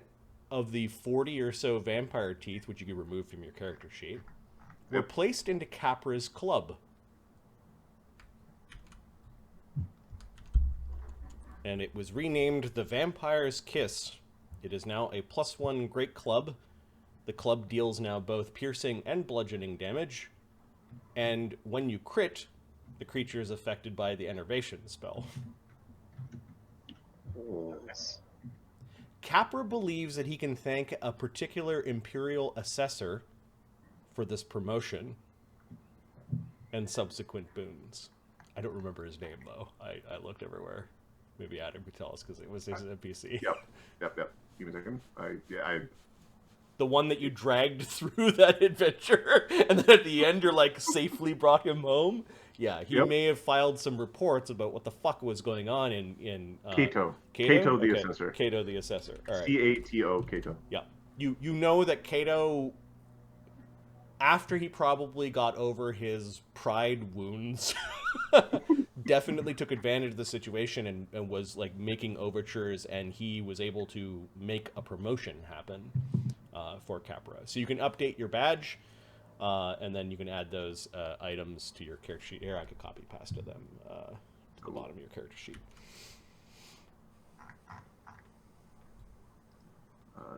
of the 40 or so vampire teeth, which you can remove from your character sheet, were placed into Capra's club. And it was renamed the Vampire's Kiss. It is now a +1 great club. The club deals now both piercing and bludgeoning damage. And when you crit, the creature is affected by the enervation spell. Yes. Capra believes that he can thank a particular Imperial assessor for this promotion and subsequent boons. I don't remember his name, though. I looked everywhere. Maybe Adam could tell us, because it was his NPC. Yep. Give me a second. The one that you dragged through that adventure, and then at the end you're like, safely brought him home? Yeah, he may have filed some reports about what the fuck was going on in Cato. Cato? Cato the Okay. Assessor. Cato the Assessor. All right. Cato. Cato. Yeah. You know that Cato, after he probably got over his pride wounds, definitely took advantage of the situation and was like making overtures, and he was able to make a promotion happen for Capra. So you can update your badge, and then you can add those items to your character sheet. Here, I could copy paste to them to the bottom of your character sheet.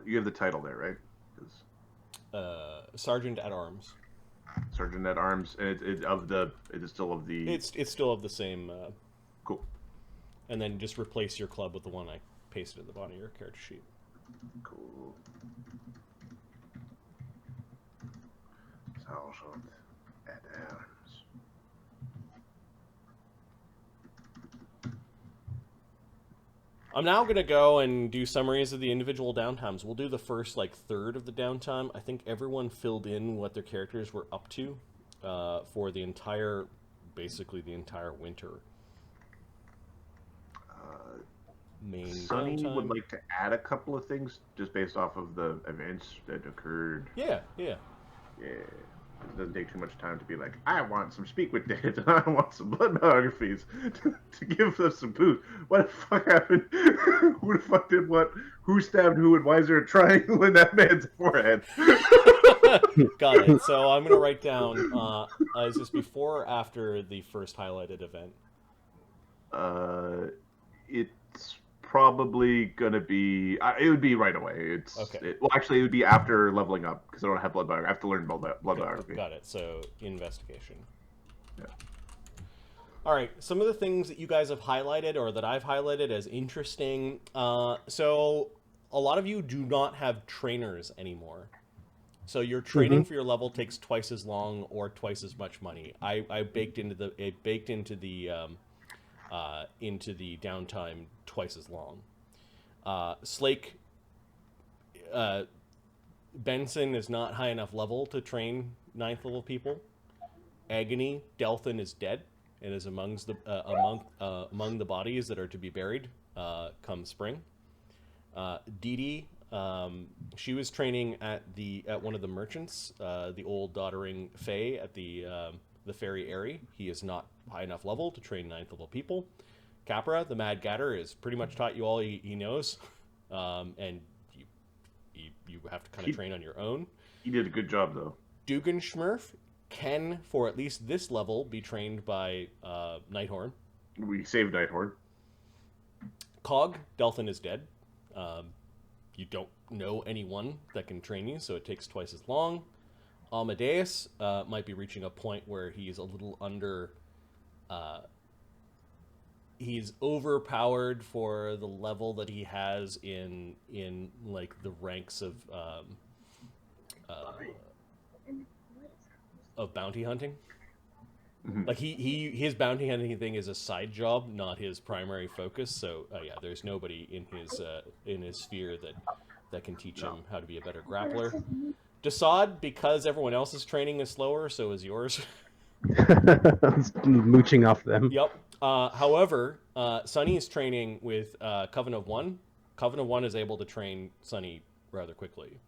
You have the title there, right? Sergeant at Arms. Sergeant at Arms. It is still of the. It's still of the same. Cool. And then just replace your club with the one I pasted at the bottom of your character sheet. Cool. Sergeant at Arms. I'm now going to go and do summaries of the individual downtimes. We'll do the first, third of the downtime. I think everyone filled in what their characters were up to for basically the entire winter. Main Sunny downtime. would like to add a couple of things just based off of the events that occurred. Yeah. It doesn't take too much time to be like, I want some speak with dead, and I want some blood biographies to give us some boost. What the fuck happened? Who the fuck did what? Who stabbed who, and why is there a triangle in that man's forehead? Got it. So I'm going to write down, is this before or after the first highlighted event? It's probably gonna be. It would be right away. It's okay. Actually, it would be after leveling up because I don't have blood biography. I have to learn blood biography. Got it. So investigation. Yeah. All right. Some of the things that you guys have highlighted or that I've highlighted as interesting. So a lot of you do not have trainers anymore. So your training for your level takes twice as long or twice as much money. I baked into the downtime twice as long. Slake Benson is not high enough level to train 9th level people. Agony Delthan is dead and is among the bodies that are to be buried come spring. Dee Dee, she was training at one of the merchants, the old doddering Fey at the Ferry Airy. He is not high enough level to train 9th level people. Capra, the Mad Gatter, is pretty much taught you all he knows, and you have to kind of train on your own. He did a good job, though. Dugan Schmurf can, for at least this level, be trained by Nighthorn. We saved Nighthorn. Cog, Delthan is dead. You don't know anyone that can train you, so it takes twice as long. Amadeus might be reaching a point where he's a little under... he's overpowered for the level that he has in the ranks of bounty hunting. Like his bounty hunting thing is a side job, not his primary focus. So yeah, there's nobody in his sphere that can teach him how to be a better grappler. Desaad, because everyone else's training is slower, so is yours. Mooching off them. Yep. However, Sunny is training with Coven-of-One. Coven-of-One is able to train Sunny rather quickly.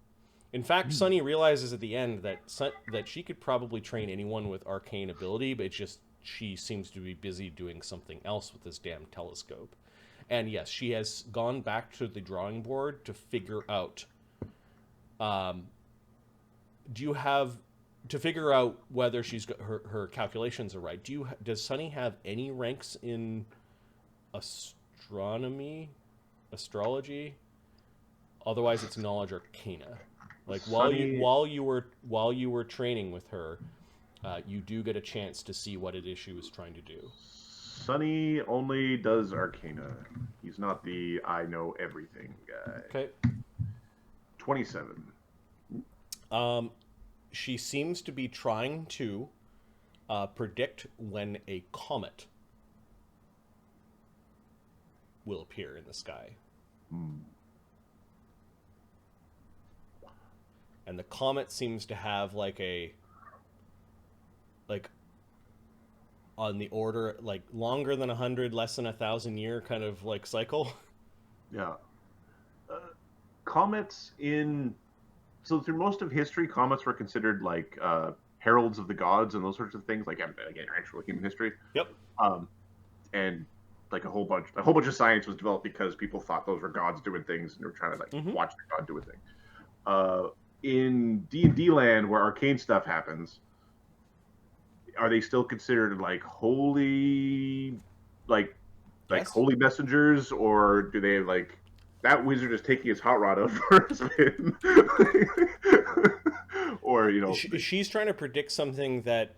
In fact, Sunny realizes at the end that she could probably train anyone with arcane ability, but it's just she seems to be busy doing something else with this damn telescope. And yes, she has gone back to the drawing board to figure out. To figure out whether she's got her calculations are right. Does Sunny have any ranks in astrology? Otherwise, it's knowledge arcana. Like while you were training with her, you do get a chance to see what it is she was trying to do. Sunny only does arcana. He's not the I know everything guy. Okay. 27. She seems to be trying to predict when a comet will appear in the sky. And the comet seems to have like on the order, like longer than 100, less than 1,000 year kind of like cycle. Yeah. Comets so through most of history, comets were considered like heralds of the gods and those sorts of things, like again, actual human history. Yep. And like a whole bunch of science was developed because people thought those were gods doing things and they were trying to like watch the god do a thing. In D&D land, where arcane stuff happens, are they still considered like holy, like Yes. holy messengers, or do they like that wizard is taking his hot rod out for a spin? Or she's trying to predict something that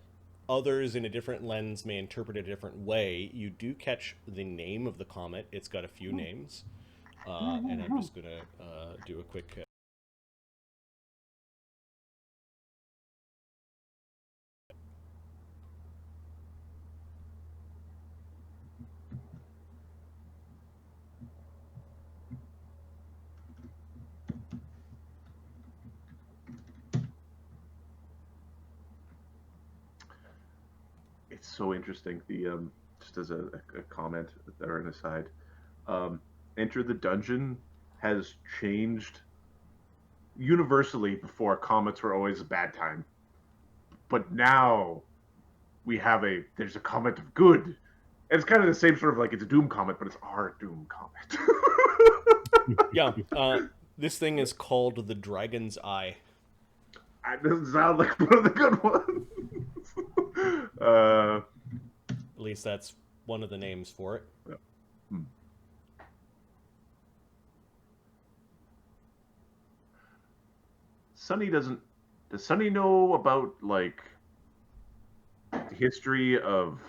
others in a different lens may interpret a different way. You do catch the name of the comet. It's got a few names, and I'm just gonna do a quick. It's so interesting. The just as a comment or an aside, Enter the Dungeon has changed universally. Before, comets were always a bad time, but now there's a comet of good. And it's kind of the same sort of like it's a doom comet, but it's our doom comet. Yeah, this thing is called the Dragon's Eye. That doesn't sound like one of the good ones. At least that's one of the names for it. Yeah. Does Sunny know about like the history of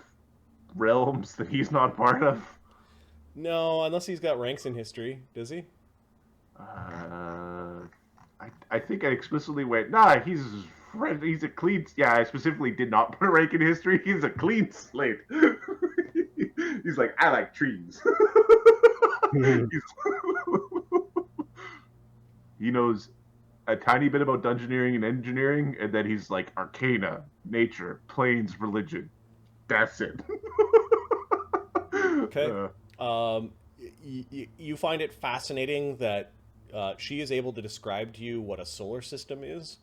realms that he's not part of? No, unless he's got ranks in history, does he? I think I explicitly went, nah, he's a clean. Yeah, I specifically did not put a rank in history. He's a clean slate. He's like, I like trees. He knows a tiny bit about dungeoneering and engineering, and then he's like arcana, nature, planes, religion. That's it. Okay. You find it fascinating that she is able to describe to you what a solar system is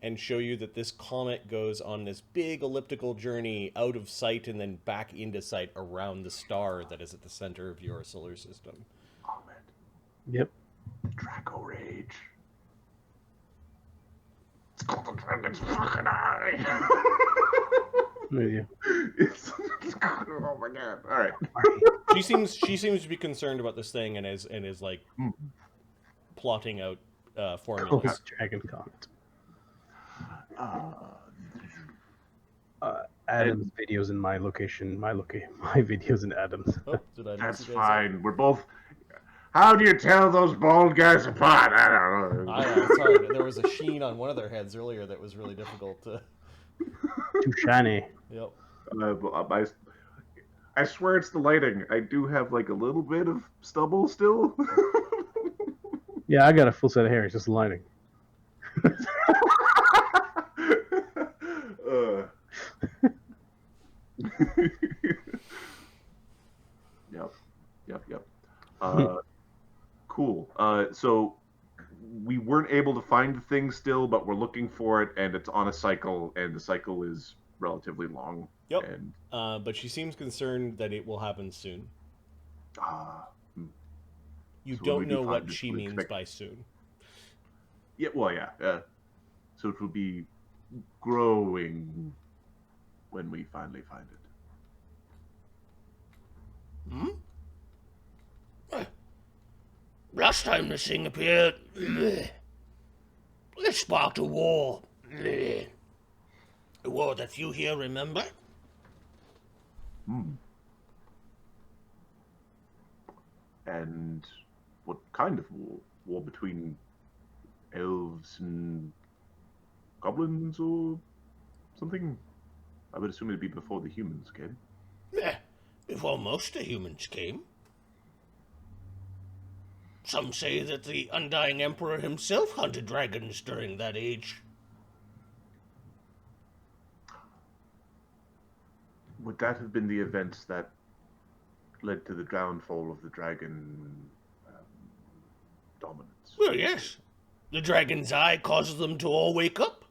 and show you that this comet goes on this big elliptical journey out of sight and then back into sight around the star that is at the center of your solar system. Comet. Yep. Draco Rage. It's called the Dragon's fucking eye. Yeah. Oh my god! All right. She seems to be concerned about this thing and is like plotting out formulas. Ghost Dragon Comet. Adam's videos in my location. My videos in Adam's. Oh, did I That's mix you guys up? fine. We're both. How do you tell those bald guys apart? I don't know. It's hard. There was a sheen on one of their heads earlier that was really difficult to. Too shiny. Yep. I swear it's the lighting. I do have like a little bit of stubble still. Yeah, I got a full set of hair. It's just lining. uh. Yep. Cool. So we weren't able to find the thing still, but we're looking for it, and it's on a cycle, and the cycle is relatively long. Yep. And But she seems concerned that it will happen soon. You So when don't we do know find what it, she we means expect- by soon. yeah, well, yeah. So it will be growing when we finally find it. Last time this thing appeared, it sparked a war. A war that few here remember. And what kind of war? War between elves and goblins or something? I would assume it'd be before the humans came. Before most of the humans came. Some say that the Undying Emperor himself hunted dragons during that age. Would that have been the events that led to the downfall of the dragon dominance? Well, yes. The dragon's eye causes them to all wake up.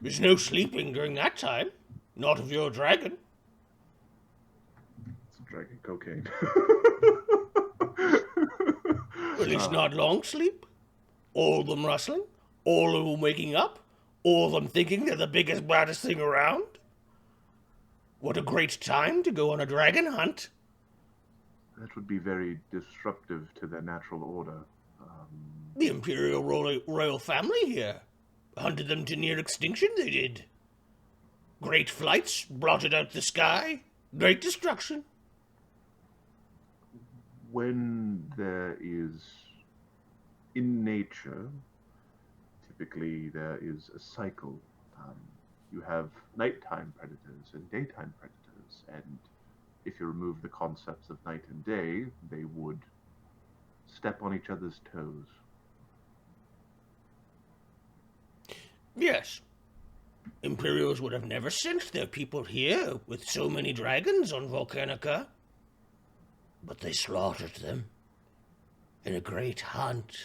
There's no sleeping during that time. Not if you're a dragon. It's dragon cocaine. At least not long sleep. All of them rustling. All of them waking up. All of them thinking they're the biggest, baddest thing around. What a great time to go on a dragon hunt. That would be very disruptive to their natural order. The Imperial royal family here. Hunted them to near extinction, they did. Great flights, blotted out the sky. Great destruction. When there is, in nature, typically there is a cycle. You have nighttime predators and daytime predators, and if you remove the concepts of night and day, they would step on each other's toes. Yes. Imperials would have never sent their people here with so many dragons on Volcanica. But they slaughtered them in a great hunt.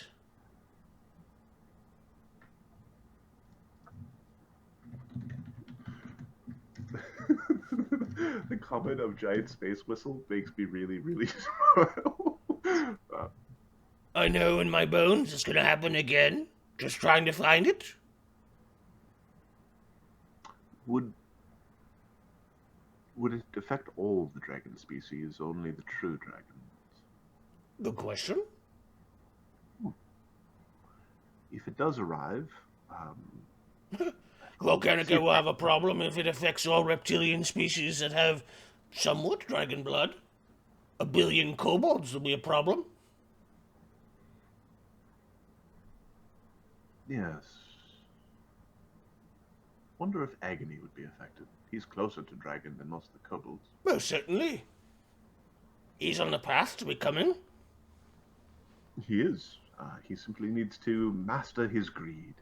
The comment of giant space whistle makes me really, really smile. I know in my bones it's gonna happen again. Just trying to find it. Would it affect all the dragon species, only the true dragons? Good question. If it does arrive, Volcanica will have a problem if it affects all reptilian species that have somewhat dragon blood. 1 billion kobolds will be a problem. yes. Wonder if Agony would be affected. He's closer to dragon than most of the kobolds. Most certainly. He's on the path to becoming. He is. He simply needs to master his greed.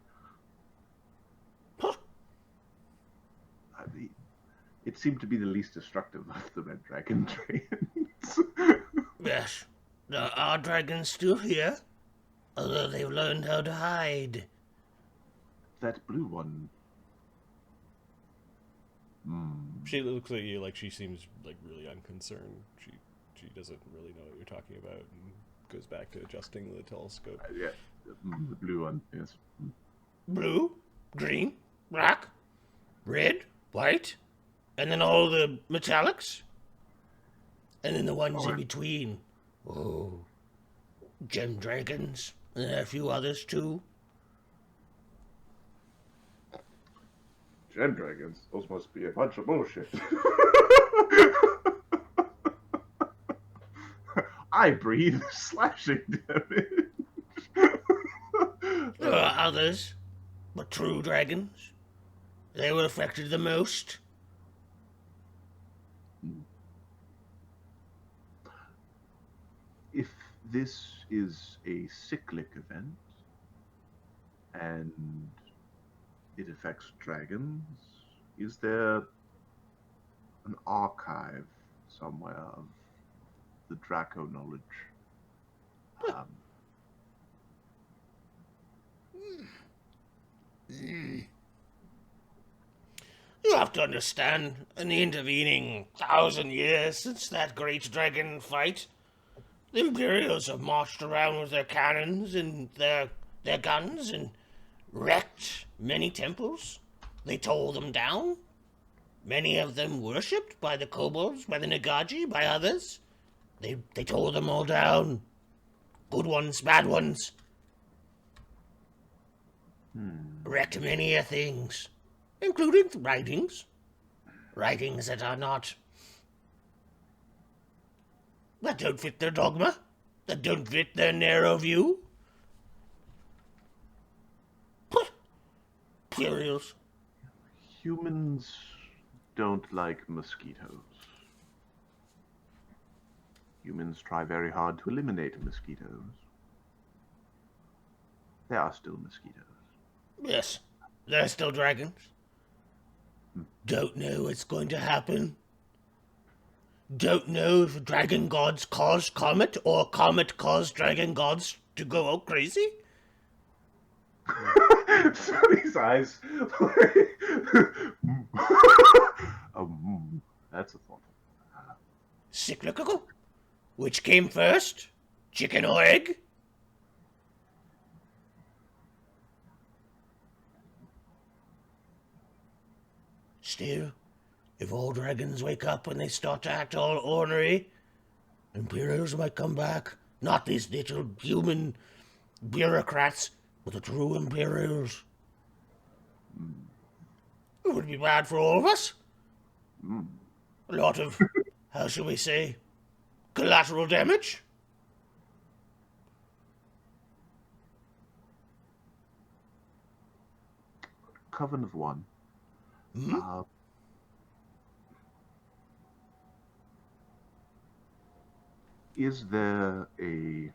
Huh. It seemed to be the least destructive of the red dragon trains. Yes. There are dragons still here, although they've learned how to hide. That blue one. She looks at you like she seems like really unconcerned. She doesn't really know what you're talking about and goes back to adjusting the telescope. Yeah, the blue one, yes. Blue, green, black, red, white, and then all the metallics. And then the ones in between. Oh, gem dragons, and a few others too. Gem dragons? Those must be a bunch of bullshit. I breathe slashing damage. There are others, but true dragons. They were affected the most. If this is a cyclic event and it affects dragons, is there an archive somewhere of the Draco knowledge? You have to understand, in the intervening 1,000 years since that great dragon fight, the Imperials have marched around with their cannons and their guns and wrecked many temples. They tore them down. Many of them worshipped by the kobolds, by the Nagaji, by others. They tore them all down. Good ones, bad ones. Wrecked many a things, including writings. Writings that are not... that don't fit their dogma, that don't fit their narrow view. Imperials. Humans don't like mosquitoes. Humans try very hard to eliminate mosquitoes. There are still mosquitoes. Yes, they're still dragons. Don't know what's going to happen. Don't know if dragon gods cause comet or comet caused dragon gods to go all crazy. Sonny's eyes. That's a thought. Cyclical? Which came first? Chicken or egg? Still, if all dragons wake up and they start to act all ornery, Imperials might come back. Not these little human bureaucrats, but the true Imperials. It would be bad for all of us. A lot of, how shall we say, collateral damage. Coven-of-One. Is there a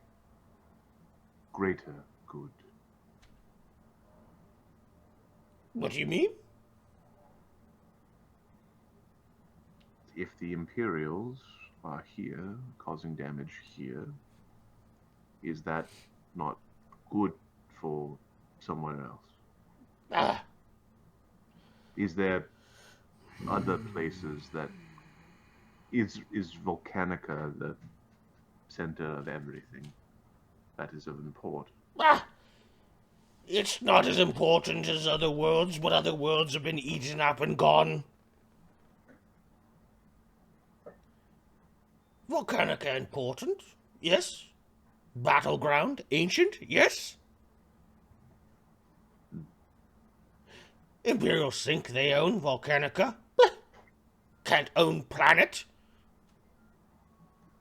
greater good? What do you mean? If the Imperials are here, causing damage here, is that not good for someone else? Is there other places that is Volcanica the center of everything that is of import? It's not as important as other worlds, but other worlds have been eaten up and gone. Volcanica important, yes. Battleground, ancient, yes. Imperials think they own Volcanica. Can't own planet.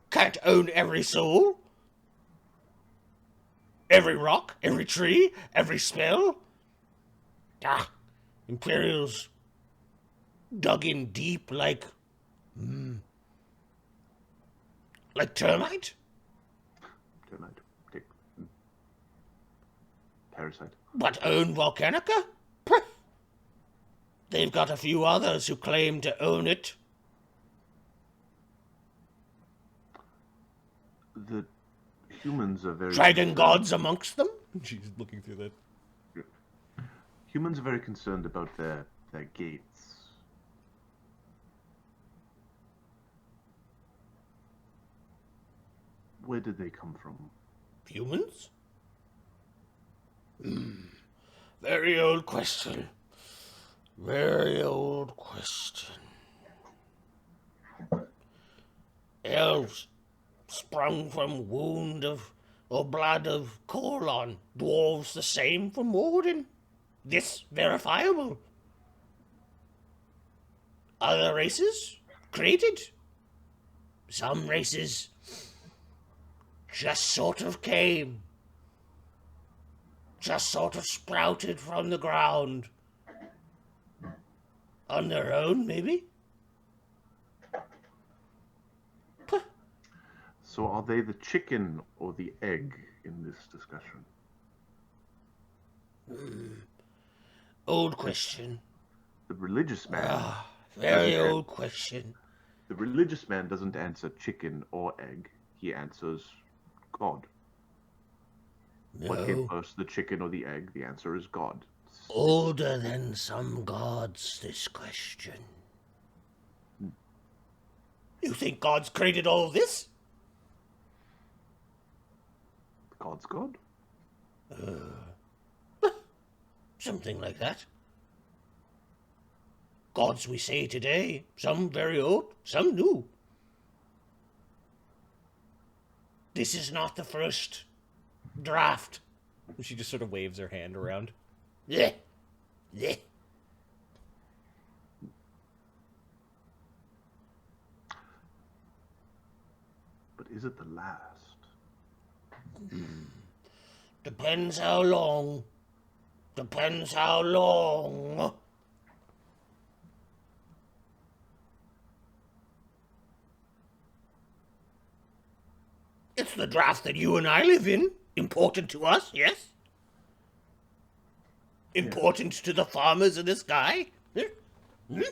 Can't own every soul. Every rock, every tree, every spell. Imperials dug in deep like termite? Termite. Parasite. But own Volcanica? They've got a few others who claim to own it. The humans are very... Dragon gods amongst them? She's looking through that. Humans are very concerned about their gates. Where did they come from? Humans? Very old question. Very old question. Elves sprung from wound of or blood of Corlon. Dwarves the same from Warden. This verifiable. Other races created. Some races just sort of came. Just sort of sprouted from the ground. On their own, maybe? So are they the chicken or the egg in this discussion? Old question. The religious man. Very doesn't old question. The religious man doesn't answer chicken or egg. He answers God. What came No. first, the chicken or the egg? The answer is God. Older than some gods, this question. You think God's created all of this? God's God? Something like that. Gods we say today, some very old, some new. This is not the first draft. She just sort of waves her hand around. Yeah. Yeah. But is it the last? Depends how long. Depends how long. It's the draft that you and I live in. Important to us, yes? Important to the farmers of this guy? Some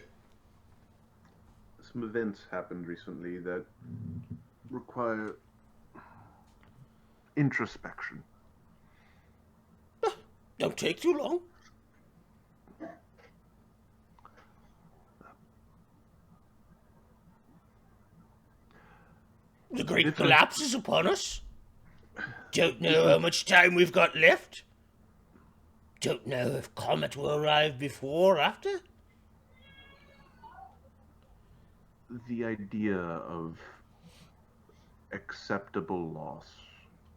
events happened recently that require introspection. Don't take too long. The great collapse is upon us. Don't know how much time we've got left. Don't know if Comet will arrive before or after. The idea of acceptable loss,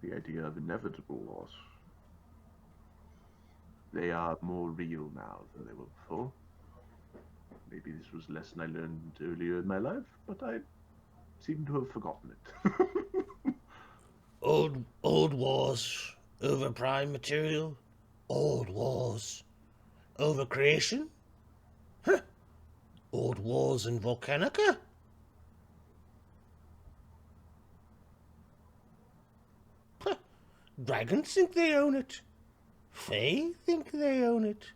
the idea of inevitable loss, they are more real now than they were before. Maybe this was a lesson I learned earlier in my life, but I seem to have forgotten it. Old wars over prime material. Old wars over creation. Huh. Old wars in Volcanica. Huh. Dragons think they own it. Fae think they own it.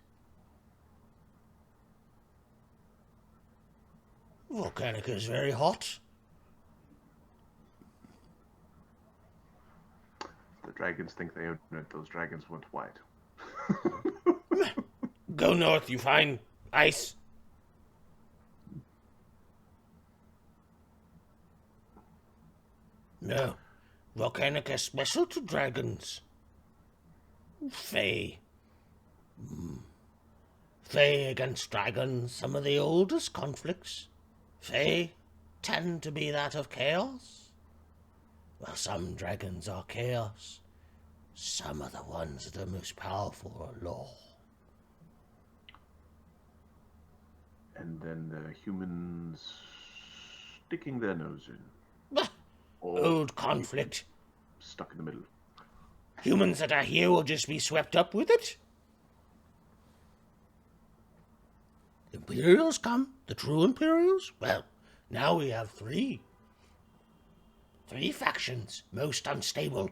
Volcanica is very hot. The dragons think they own it. Those dragons weren't white. Go north, you find ice. No, Volcanica is special to dragons. Fae. Fae against dragons, some of the oldest conflicts. Fae tend to be that of chaos. Well, some dragons are chaos. Some are the ones that are most powerful are law. And then the humans sticking their nose in. Bah, Or old conflict. stuck in the middle. Humans that are here will just be swept up with it. Imperials come, the true Imperials. Well, now we have three. 3 factions, most unstable.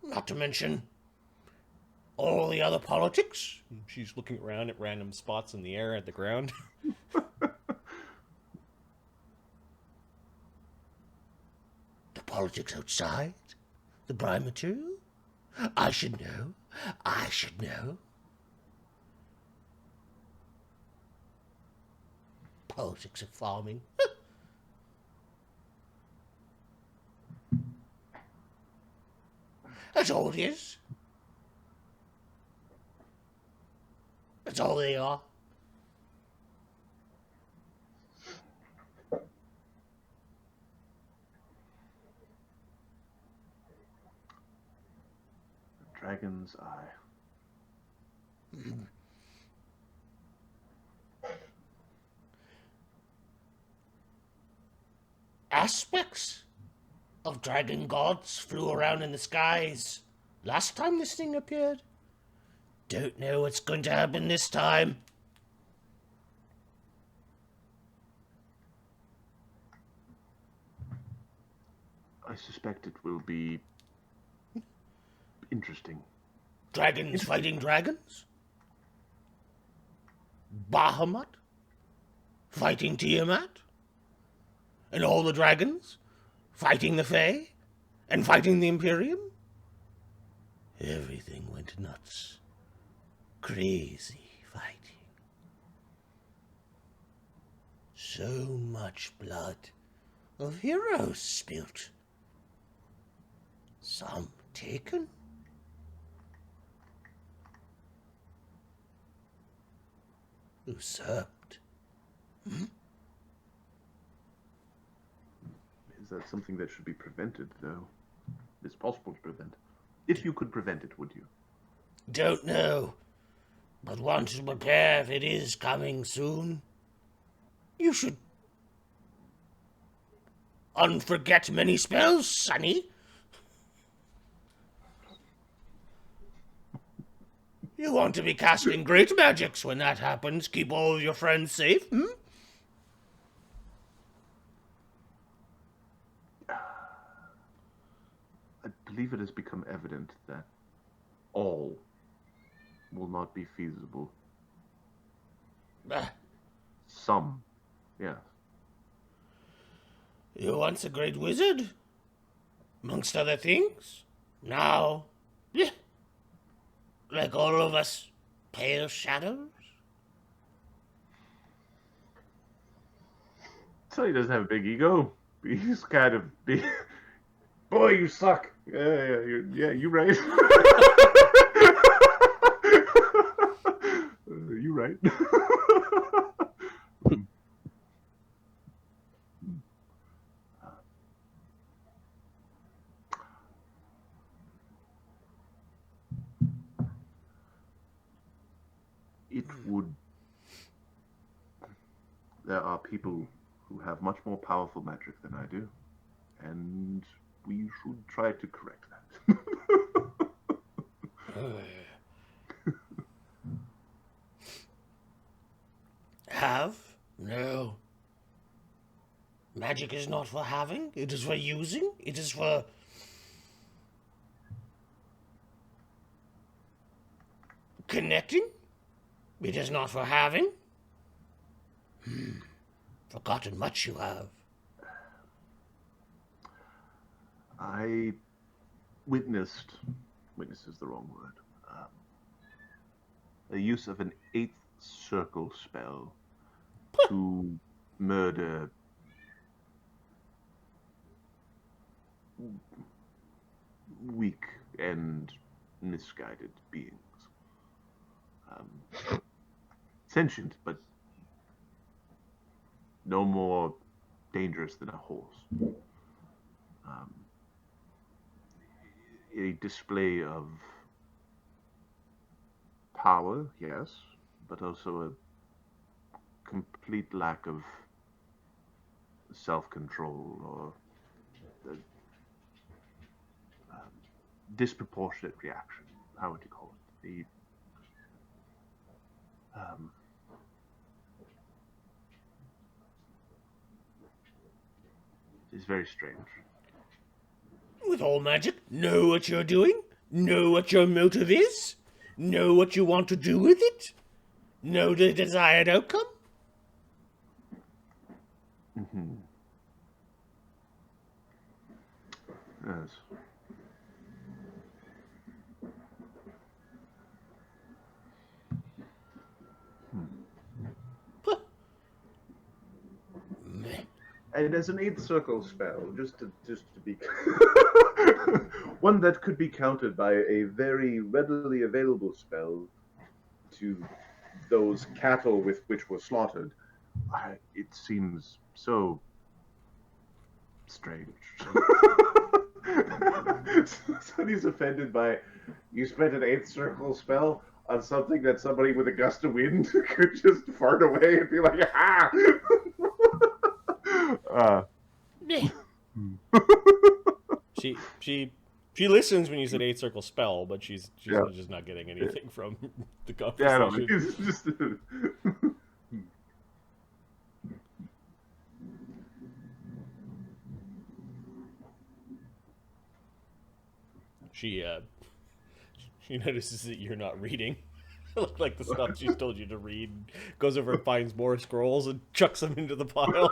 Not to mention all the other politics. She's looking around at random spots in the air at the ground. The politics outside, the brine material. I should know. I should know. Politics of farming. That's all it is. That's all they are. Dragon's Eye. Aspects of dragon gods flew around in the skies last time this thing appeared. Don't know what's going to happen this time. I suspect it will be interesting. Dragons fighting dragons? Bahamut fighting Tiamat? And all the dragons fighting the Fae? And fighting the Imperium? Everything went nuts. Crazy fighting. So much blood of heroes spilt. Some taken. Usurped. Is that something that should be prevented, though? It's possible to prevent. If you could prevent it, would you? Don't know. But want to prepare if it is coming soon. You should unforget many spells, sonny. You want to be casting great magics when that happens. Keep all of your friends safe, I believe it has become evident that all will not be feasible. Some, yes. You once a great wizard, amongst other things. Now, like all of us, pale shadows. So he doesn't have a big ego. He's kind of big. Boy, you suck. You're right. You're right. It would. There are people who have much more powerful magic than I do, and we should try to correct that. Have? No. Magic is not for having, it is for using, it is for... connecting? It is not for having? Forgotten much you have. I witnessed is the wrong word, the use of an 8th circle spell to murder weak and misguided beings. Sentient, but no more dangerous than a horse. A display of power, yes, but also a complete lack of self-control or the disproportionate reaction. How would you call it? It's very strange. With all magic, know what you're doing, know what your motive is, know what you want to do with it, know the desired outcome. Mm-hmm. Yes. And as an 8th circle spell, just to be one that could be countered by a very readily available spell to those cattle with which were slaughtered, it seems so strange. Sonny's offended by you spent an 8th circle spell on something that somebody with a gust of wind could just fart away and be like, ah! She She listens when you said 8-circle spell, but she's Yeah. just not getting anything from the Yeah, I know. conversation. It's just She notices that you're not reading. Like the stuff she's told you to read. Goes over and finds more scrolls and chucks them into the pile.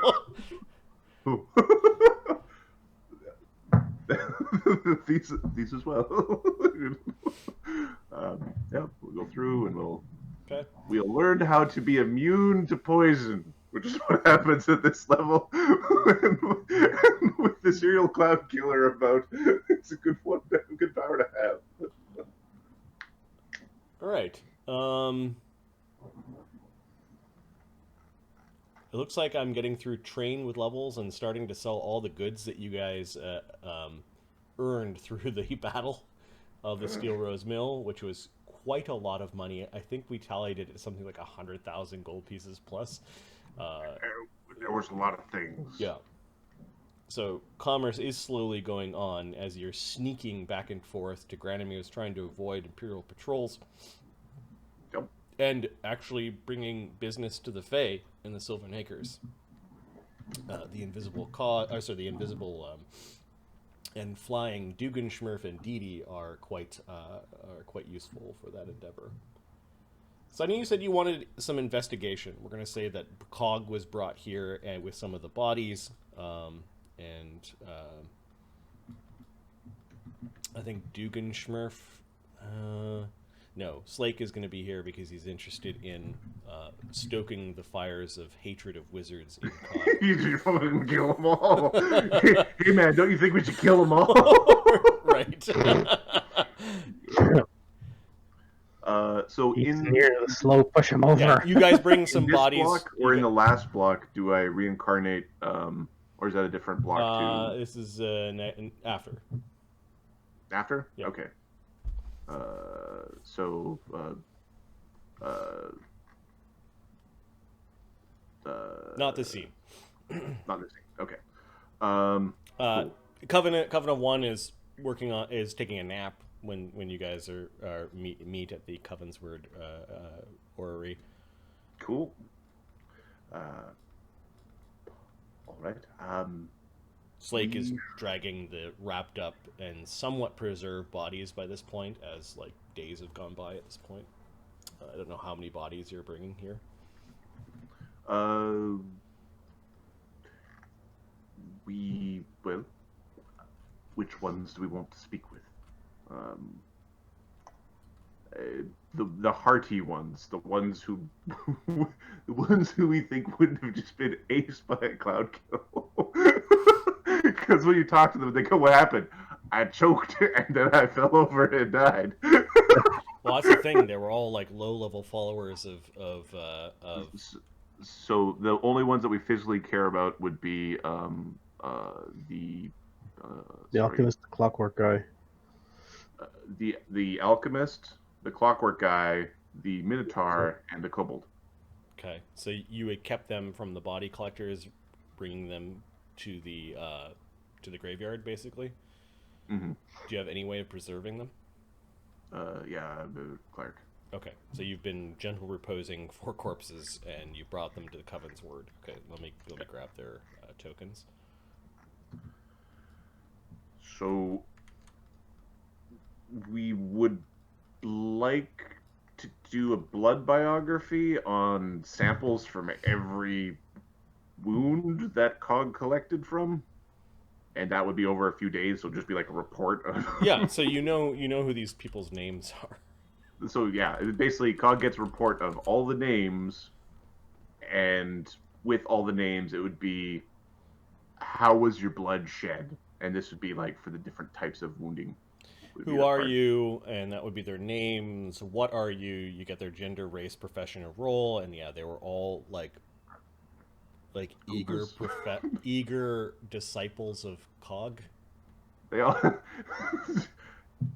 these as well. Yeah, we'll go through and Okay. we'll learn how to be immune to poison, which is what happens at this level. And with the serial cloud killer about, it's a good power to have. All right. It looks like I'm getting through train with levels and starting to sell all the goods that you guys earned through the battle of the Steelrose Mill, which was quite a lot of money. I think we tallied it at something like 100,000 gold pieces plus. There was a lot of things. Yeah. So commerce is slowly going on as you're sneaking back and forth to Granomire's, trying to avoid Imperial patrols. Yep. And actually bringing business to the Fey and the Sylvan Acres. The invisible and flying Dugan, Schmurf, and Didi are quite useful for that endeavor. So I know you said you wanted some investigation. We're going to say that Cog was brought here and with some of the bodies, and I think Dugan, Schmurf. No, Slake is going to be here because he's interested in stoking the fires of hatred of wizards in Cog. You should fucking kill them all. Hey man, don't you think we should kill them all? Right. So He's in near the slow push him over. Yeah, you guys bring some this bodies. block or in the last block, do I reincarnate? Or is that a different block too? This is after. After? Yep. Okay. So Not this scene. not this thing. Okay. Cool. Coven-of-One is taking a nap when you guys are meet at the Covensword Orrery. Cool. All right. Slake is dragging the wrapped up and somewhat preserved bodies by this point, as like days have gone by at this point. I don't know how many bodies you're bringing here. Well, which ones do we want to speak with? The hearty ones, the ones who we think wouldn't have just been aced by a cloud kill. Because when you talk to them, they go, "What happened? I choked and then I fell over and died." Well, that's the thing. They were all like low-level followers of. So the only ones that we physically care about would be the Alchemist, the Clockwork guy. the alchemist, the clockwork guy, the minotaur, and the kobold. Okay, so you had kept them from the body collectors, bringing them to the graveyard, basically. Mm-hmm. Do you have any way of preserving them? Yeah, the cleric. Okay, so you've been gentle reposing 4 corpses, and you brought them to the Covensword. Okay, let me grab their tokens. So we would like to do a blood biography on samples from every wound that Cog collected from, and that would be over a few days. So it'll just be like a report of Yeah, so you know who these people's names are. So yeah, basically Cog gets a report of all the names, and with all the names it would be, how was your blood shed? And this would be like for the different types of wounding. Who are you? And that would be their names. What are you? You get their gender, race, profession, and role. And yeah, they were all like eager disciples of Cog. They all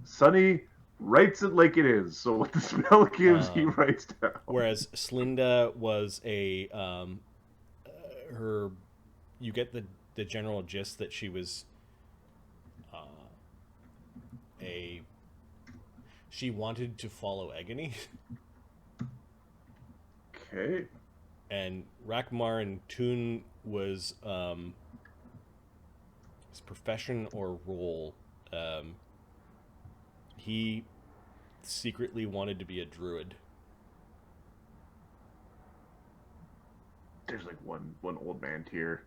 Sonny writes it like it is. So what the spell gives, he writes down. Whereas Slinda was a you get the general gist that she was She wanted to follow Agony. Okay. And Rakmar and Toon was his profession or role. He secretly wanted to be a druid. There's like one old man here.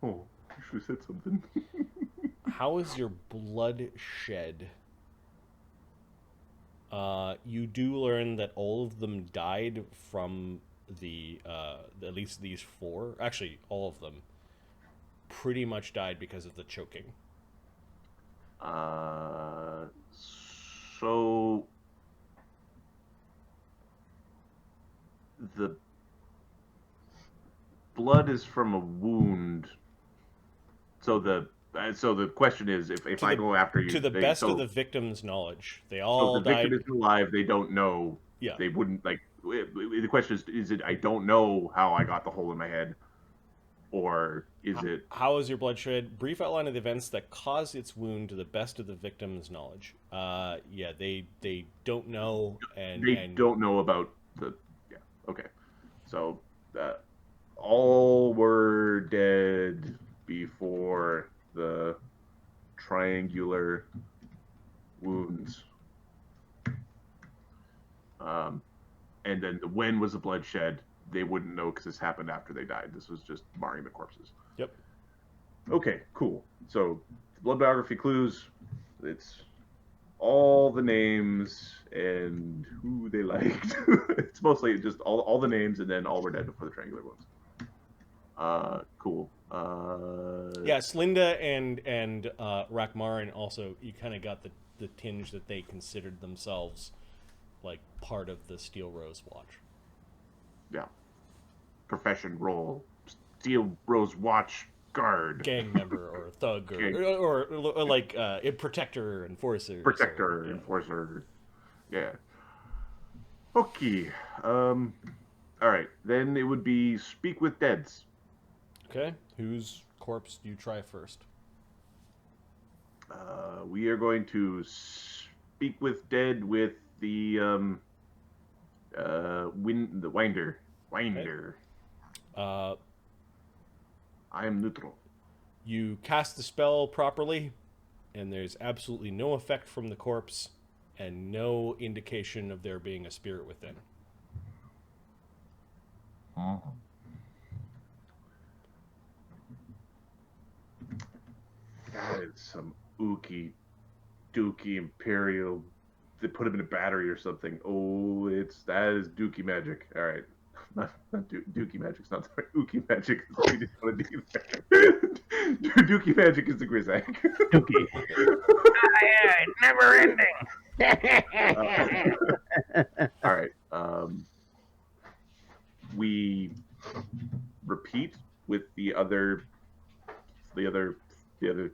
Oh, I should have said something. How is your blood shed? You do learn that all of them died from at least these four. Actually, all of them pretty much died because of the choking. So the blood is from a wound. So the question is, if I go after you, to the best of the victim's knowledge, they all so if the died. victim is alive, they don't know. Yeah. They wouldn't like. The question is it I don't know how I got the hole in my head, or is it? How is your blood shed? Brief outline of the events that caused its wound to the best of the victim's knowledge. Yeah, they don't know, and They don't know about the. Yeah. Okay. So, all were dead before the triangular wounds. And then when was the bloodshed? They wouldn't know because this happened after they died. This was just marring the corpses. Yep. Okay, cool. So, blood biography clues. It's all the names and who they liked. It's mostly just all the names and then all were dead before the triangular ones. Cool. Yes, Linda and Rakmar, and also you kind of got the tinge that they considered themselves like part of the Steelrose Watch. Yeah. Profession, role, Steelrose Watch guard. Gang member or thug or like a protector, enforcer. Protector, enforcer. Yeah. Okay. All right. Then it would be speak with deads. Okay. Whose corpse do you try first? We are going to speak with dead with the Winder. Okay. I am neutral. You cast the spell properly, and there's absolutely no effect from the corpse, and no indication of there being a spirit within. That is some ooky dookie Imperial. They put him in a battery or something. Oh, that is dookie magic. All right. Not dookie magic's not the right. Ookie magic is what we didn't want to do there. Dookie magic is the Grizzag. Dookie. Yeah, it's never ending. All right. We repeat with the other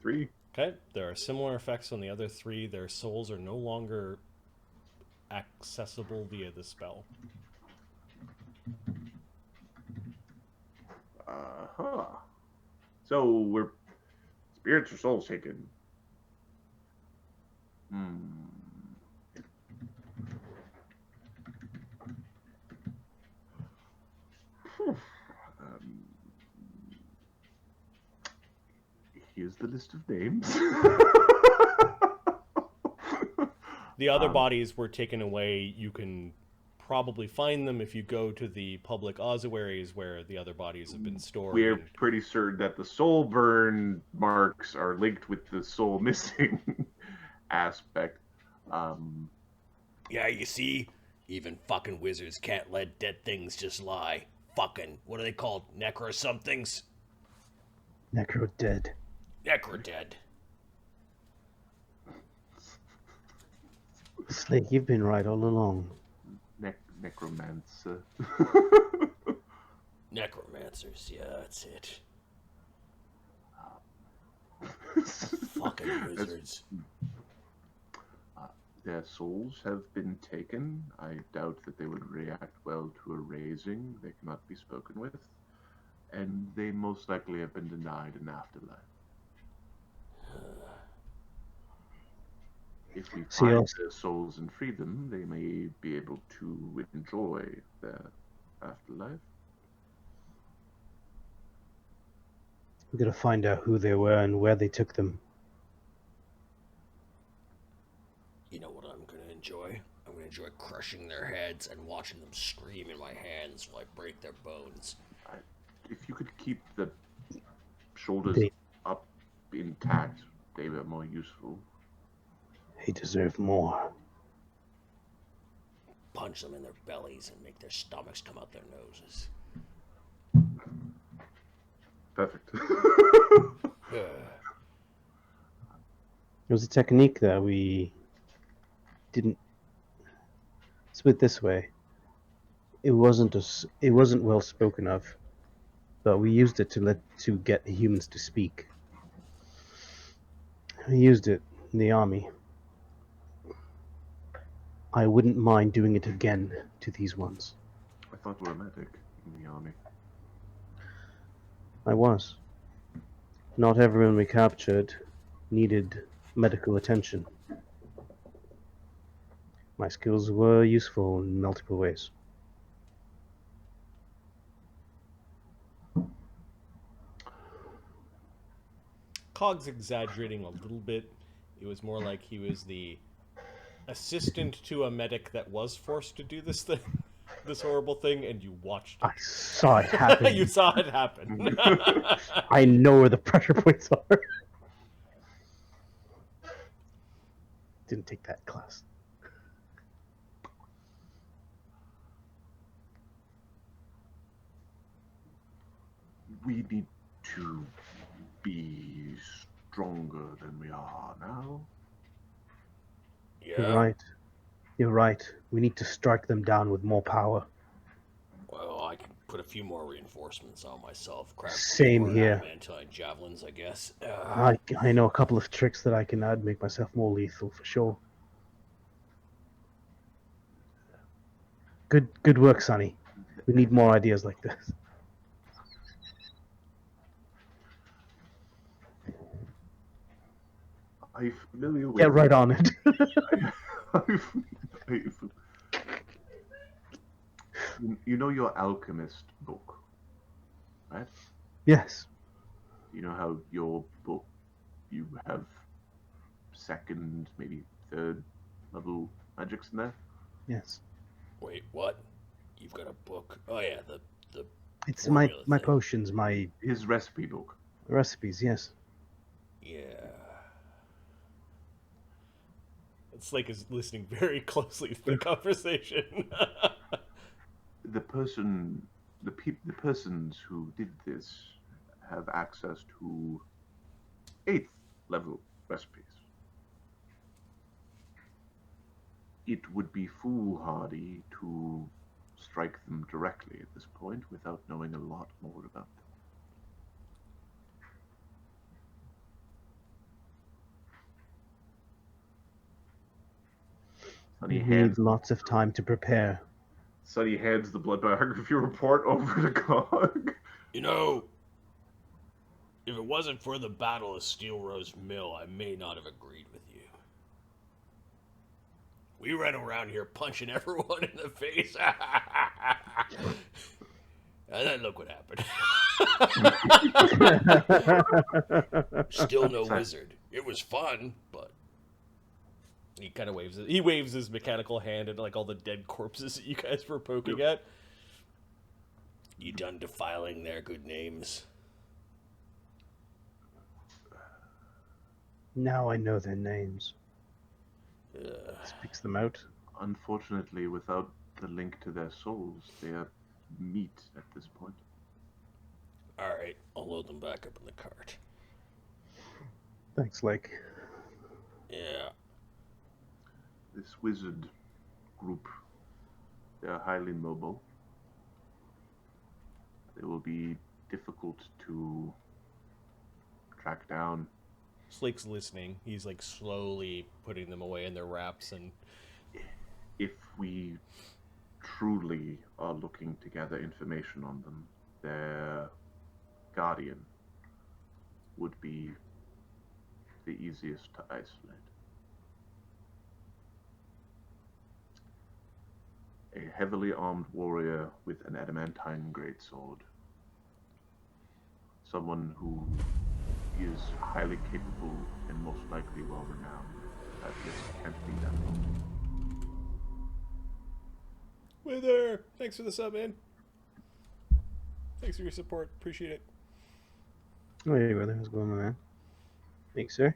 three. Okay, there are similar effects on the other three. Their souls are no longer accessible via the spell. So we're spirits or souls taken. Here's the list of names. The other bodies were taken away. You can probably find them if you go to the public ossuaries where the other bodies have been stored. We're pretty certain that the soul burn marks are linked with the soul missing aspect. Yeah, you see, even fucking wizards can't let dead things just lie. Fucking, what are they called? Necro somethings? Necro dead. Necro dead. Snake, you've been right all along. Necromancer. Necromancers, yeah, that's it. Fucking wizards. Their souls have been taken. I doubt that they would react well to a raising. They cannot be spoken with. And they most likely have been denied an afterlife. If we See find us. their souls and free them, they may be able to enjoy their afterlife. We gotta find out who they were and where they took them. You know what I'm gonna enjoy? I'm gonna enjoy crushing their heads and watching them scream in my hands while I break their bones. If you could keep the shoulders They up intact, they were more useful. deserve more. Punch them in their bellies and make their stomachs come out their noses. Perfect. It was a technique that we didn't. Let's put it this way: it wasn't well spoken of, but we used it to get humans to speak. We used it in the army. I wouldn't mind doing it again to these ones. I thought you were a medic in the army. I was. Not everyone we captured needed medical attention. My skills were useful in multiple ways. Cog's exaggerating a little bit. It was more like he was the assistant to a medic that was forced to do this thing, this horrible thing, and you watched I it. saw it happen. You saw it happen. I know where the pressure points are. Didn't take that class. We need to be stronger than we are now. Yeah. You're right. You're right. We need to strike them down with more power. Well, I can put a few more reinforcements on myself. Craft Same more here. adamantine javelins, I guess. I know a couple of tricks that I can add, make myself more lethal for sure. Good work, Sonny. We need more ideas like this. I'm familiar with. Get right on it. You know your alchemist book, right? Yes. You know how your book, you have second, maybe third level magics in there? Yes. Wait, what? You've got a book? Oh yeah, the It's my formula thing. potions, my His recipe book. recipes, yes. Yeah. It's like he's listening very closely to the conversation. The persons who did this have access to 8th level recipes. It would be foolhardy to strike them directly at this point without knowing a lot more about them. We need lots of time to prepare. Sonny hands the blood biography report over to Cog. You know, if it wasn't for the Battle of Steelrose Mill, I may not have agreed with you. We ran around here punching everyone in the face. And then look what happened. Still no wizard. It was fun, but He kind of waves it. He waves his mechanical hand at like all the dead corpses that you guys were poking at. you done defiling their good names. Now I know their names. Speaks them out. Unfortunately, without the link to their souls, they are meat at this point. Alright, I'll load them back up in the cart. Thanks, Lake. Yeah. This wizard group, they are highly mobile. They will be difficult to track down. Slake's listening. He's like slowly putting them away in their wraps, and If we truly are looking to gather information on them, their guardian would be the easiest to isolate. A heavily armed warrior with an adamantine greatsword. Someone who is highly capable and most likely well-renowned. That list can't be that long. Wither, thanks for the sub, man. Thanks for your support. Appreciate it. Hey, brother, how's it going, my man? Thanks, sir.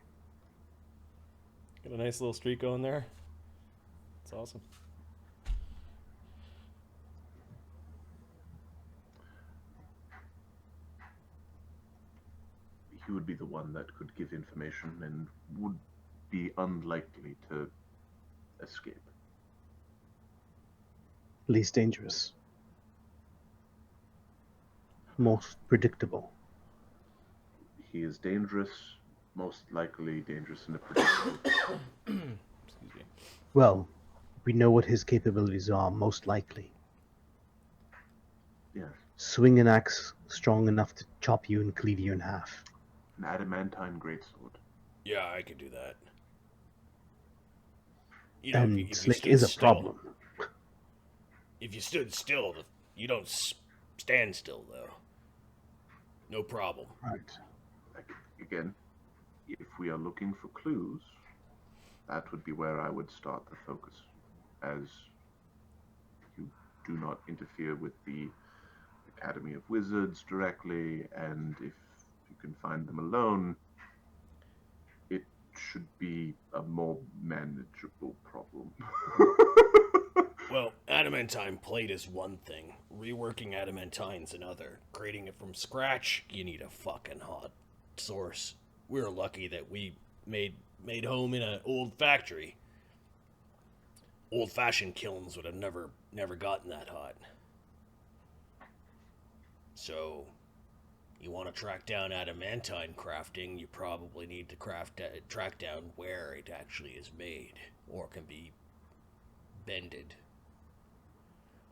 Got a nice little streak going there. It's awesome. He would be the one that could give information and would be unlikely to escape. Least dangerous. Most predictable. He is dangerous, most likely dangerous in a predictable. Excuse me. Well, we know what his capabilities are, most likely. Yes, Swing an axe strong enough to chop you and cleave you in half. an adamantine greatsword. Yeah, I could do that. You know, And if you Slick stood is a still- problem. If you stood still, you don't stand still, though. No problem. Right. Like, again, if we are looking for clues, that would be where I would start the focus, as you do not interfere with the Academy of Wizards directly, and if you can find them alone, it should be a more manageable problem. Well, adamantine plate is one thing. Reworking adamantine's another. Creating it from scratch, you need a fucking hot source. We're lucky that we made home in an old factory. Old-fashioned kilns would have never gotten that hot. So, you want to track down adamantine crafting, you probably need to track down where it actually is made, or can be bended.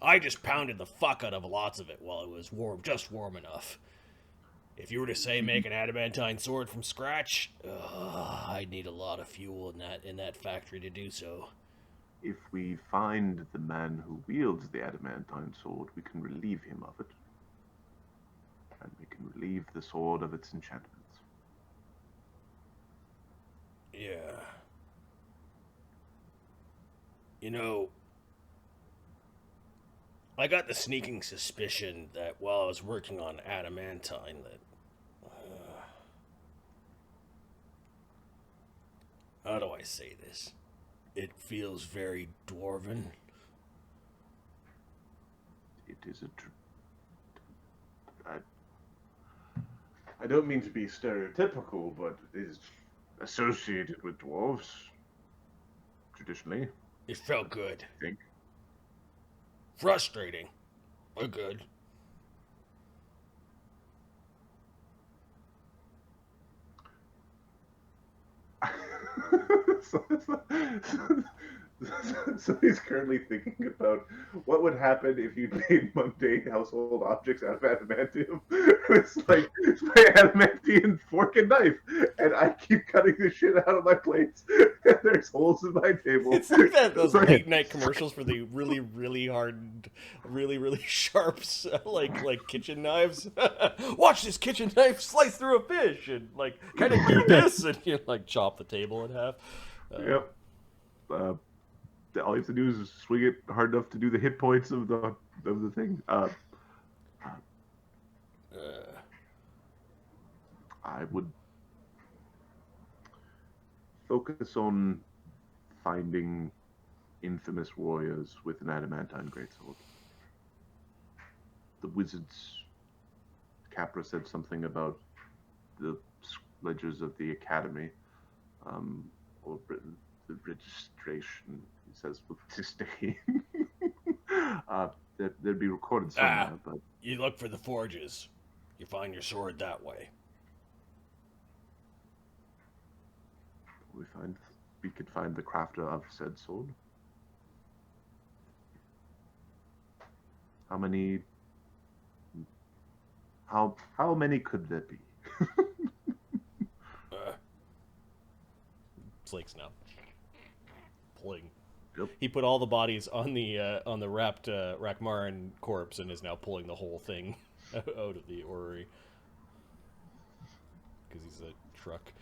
I just pounded the fuck out of lots of it while it was just warm enough. If you were to say make an adamantine sword from scratch, I'd need a lot of fuel in that factory to do so. If we find the man who wields the adamantine sword, we can relieve him of it. And we can relieve the sword of its enchantments. Yeah. You know, I got the sneaking suspicion that while I was working on adamantine that... how do I say this? It feels very dwarven. It is I don't mean to be stereotypical, but it is associated with dwarves, traditionally, It felt good. I think. Frustrating, but good. So he's currently thinking about what would happen if you made mundane household objects out of adamantium. It's like it's my adamantium fork and knife, and I keep cutting the shit out of my plates. And there's holes in my table. It's like those Sorry. late night commercials for the really hard, really sharp, like kitchen knives. Watch this kitchen knife slice through a fish, and like kind of do this, and you like chop the table in half. Yep. All you have to do is swing it hard enough to do the hit points of the thing. I would focus on finding infamous warriors with an adamantine greatsword. The wizards. Capra said something about the ledgers of the academy, or Britain. The registration, he says, with disdain. There'd be recorded somewhere, but You look for the forges. You find your sword that way. we could find the crafter of said sword. How many could there be? Slake's now pulling Yep. He put all the bodies on the wrapped Rakmaran corpse and is now pulling the whole thing out of the orrery because he's a truck.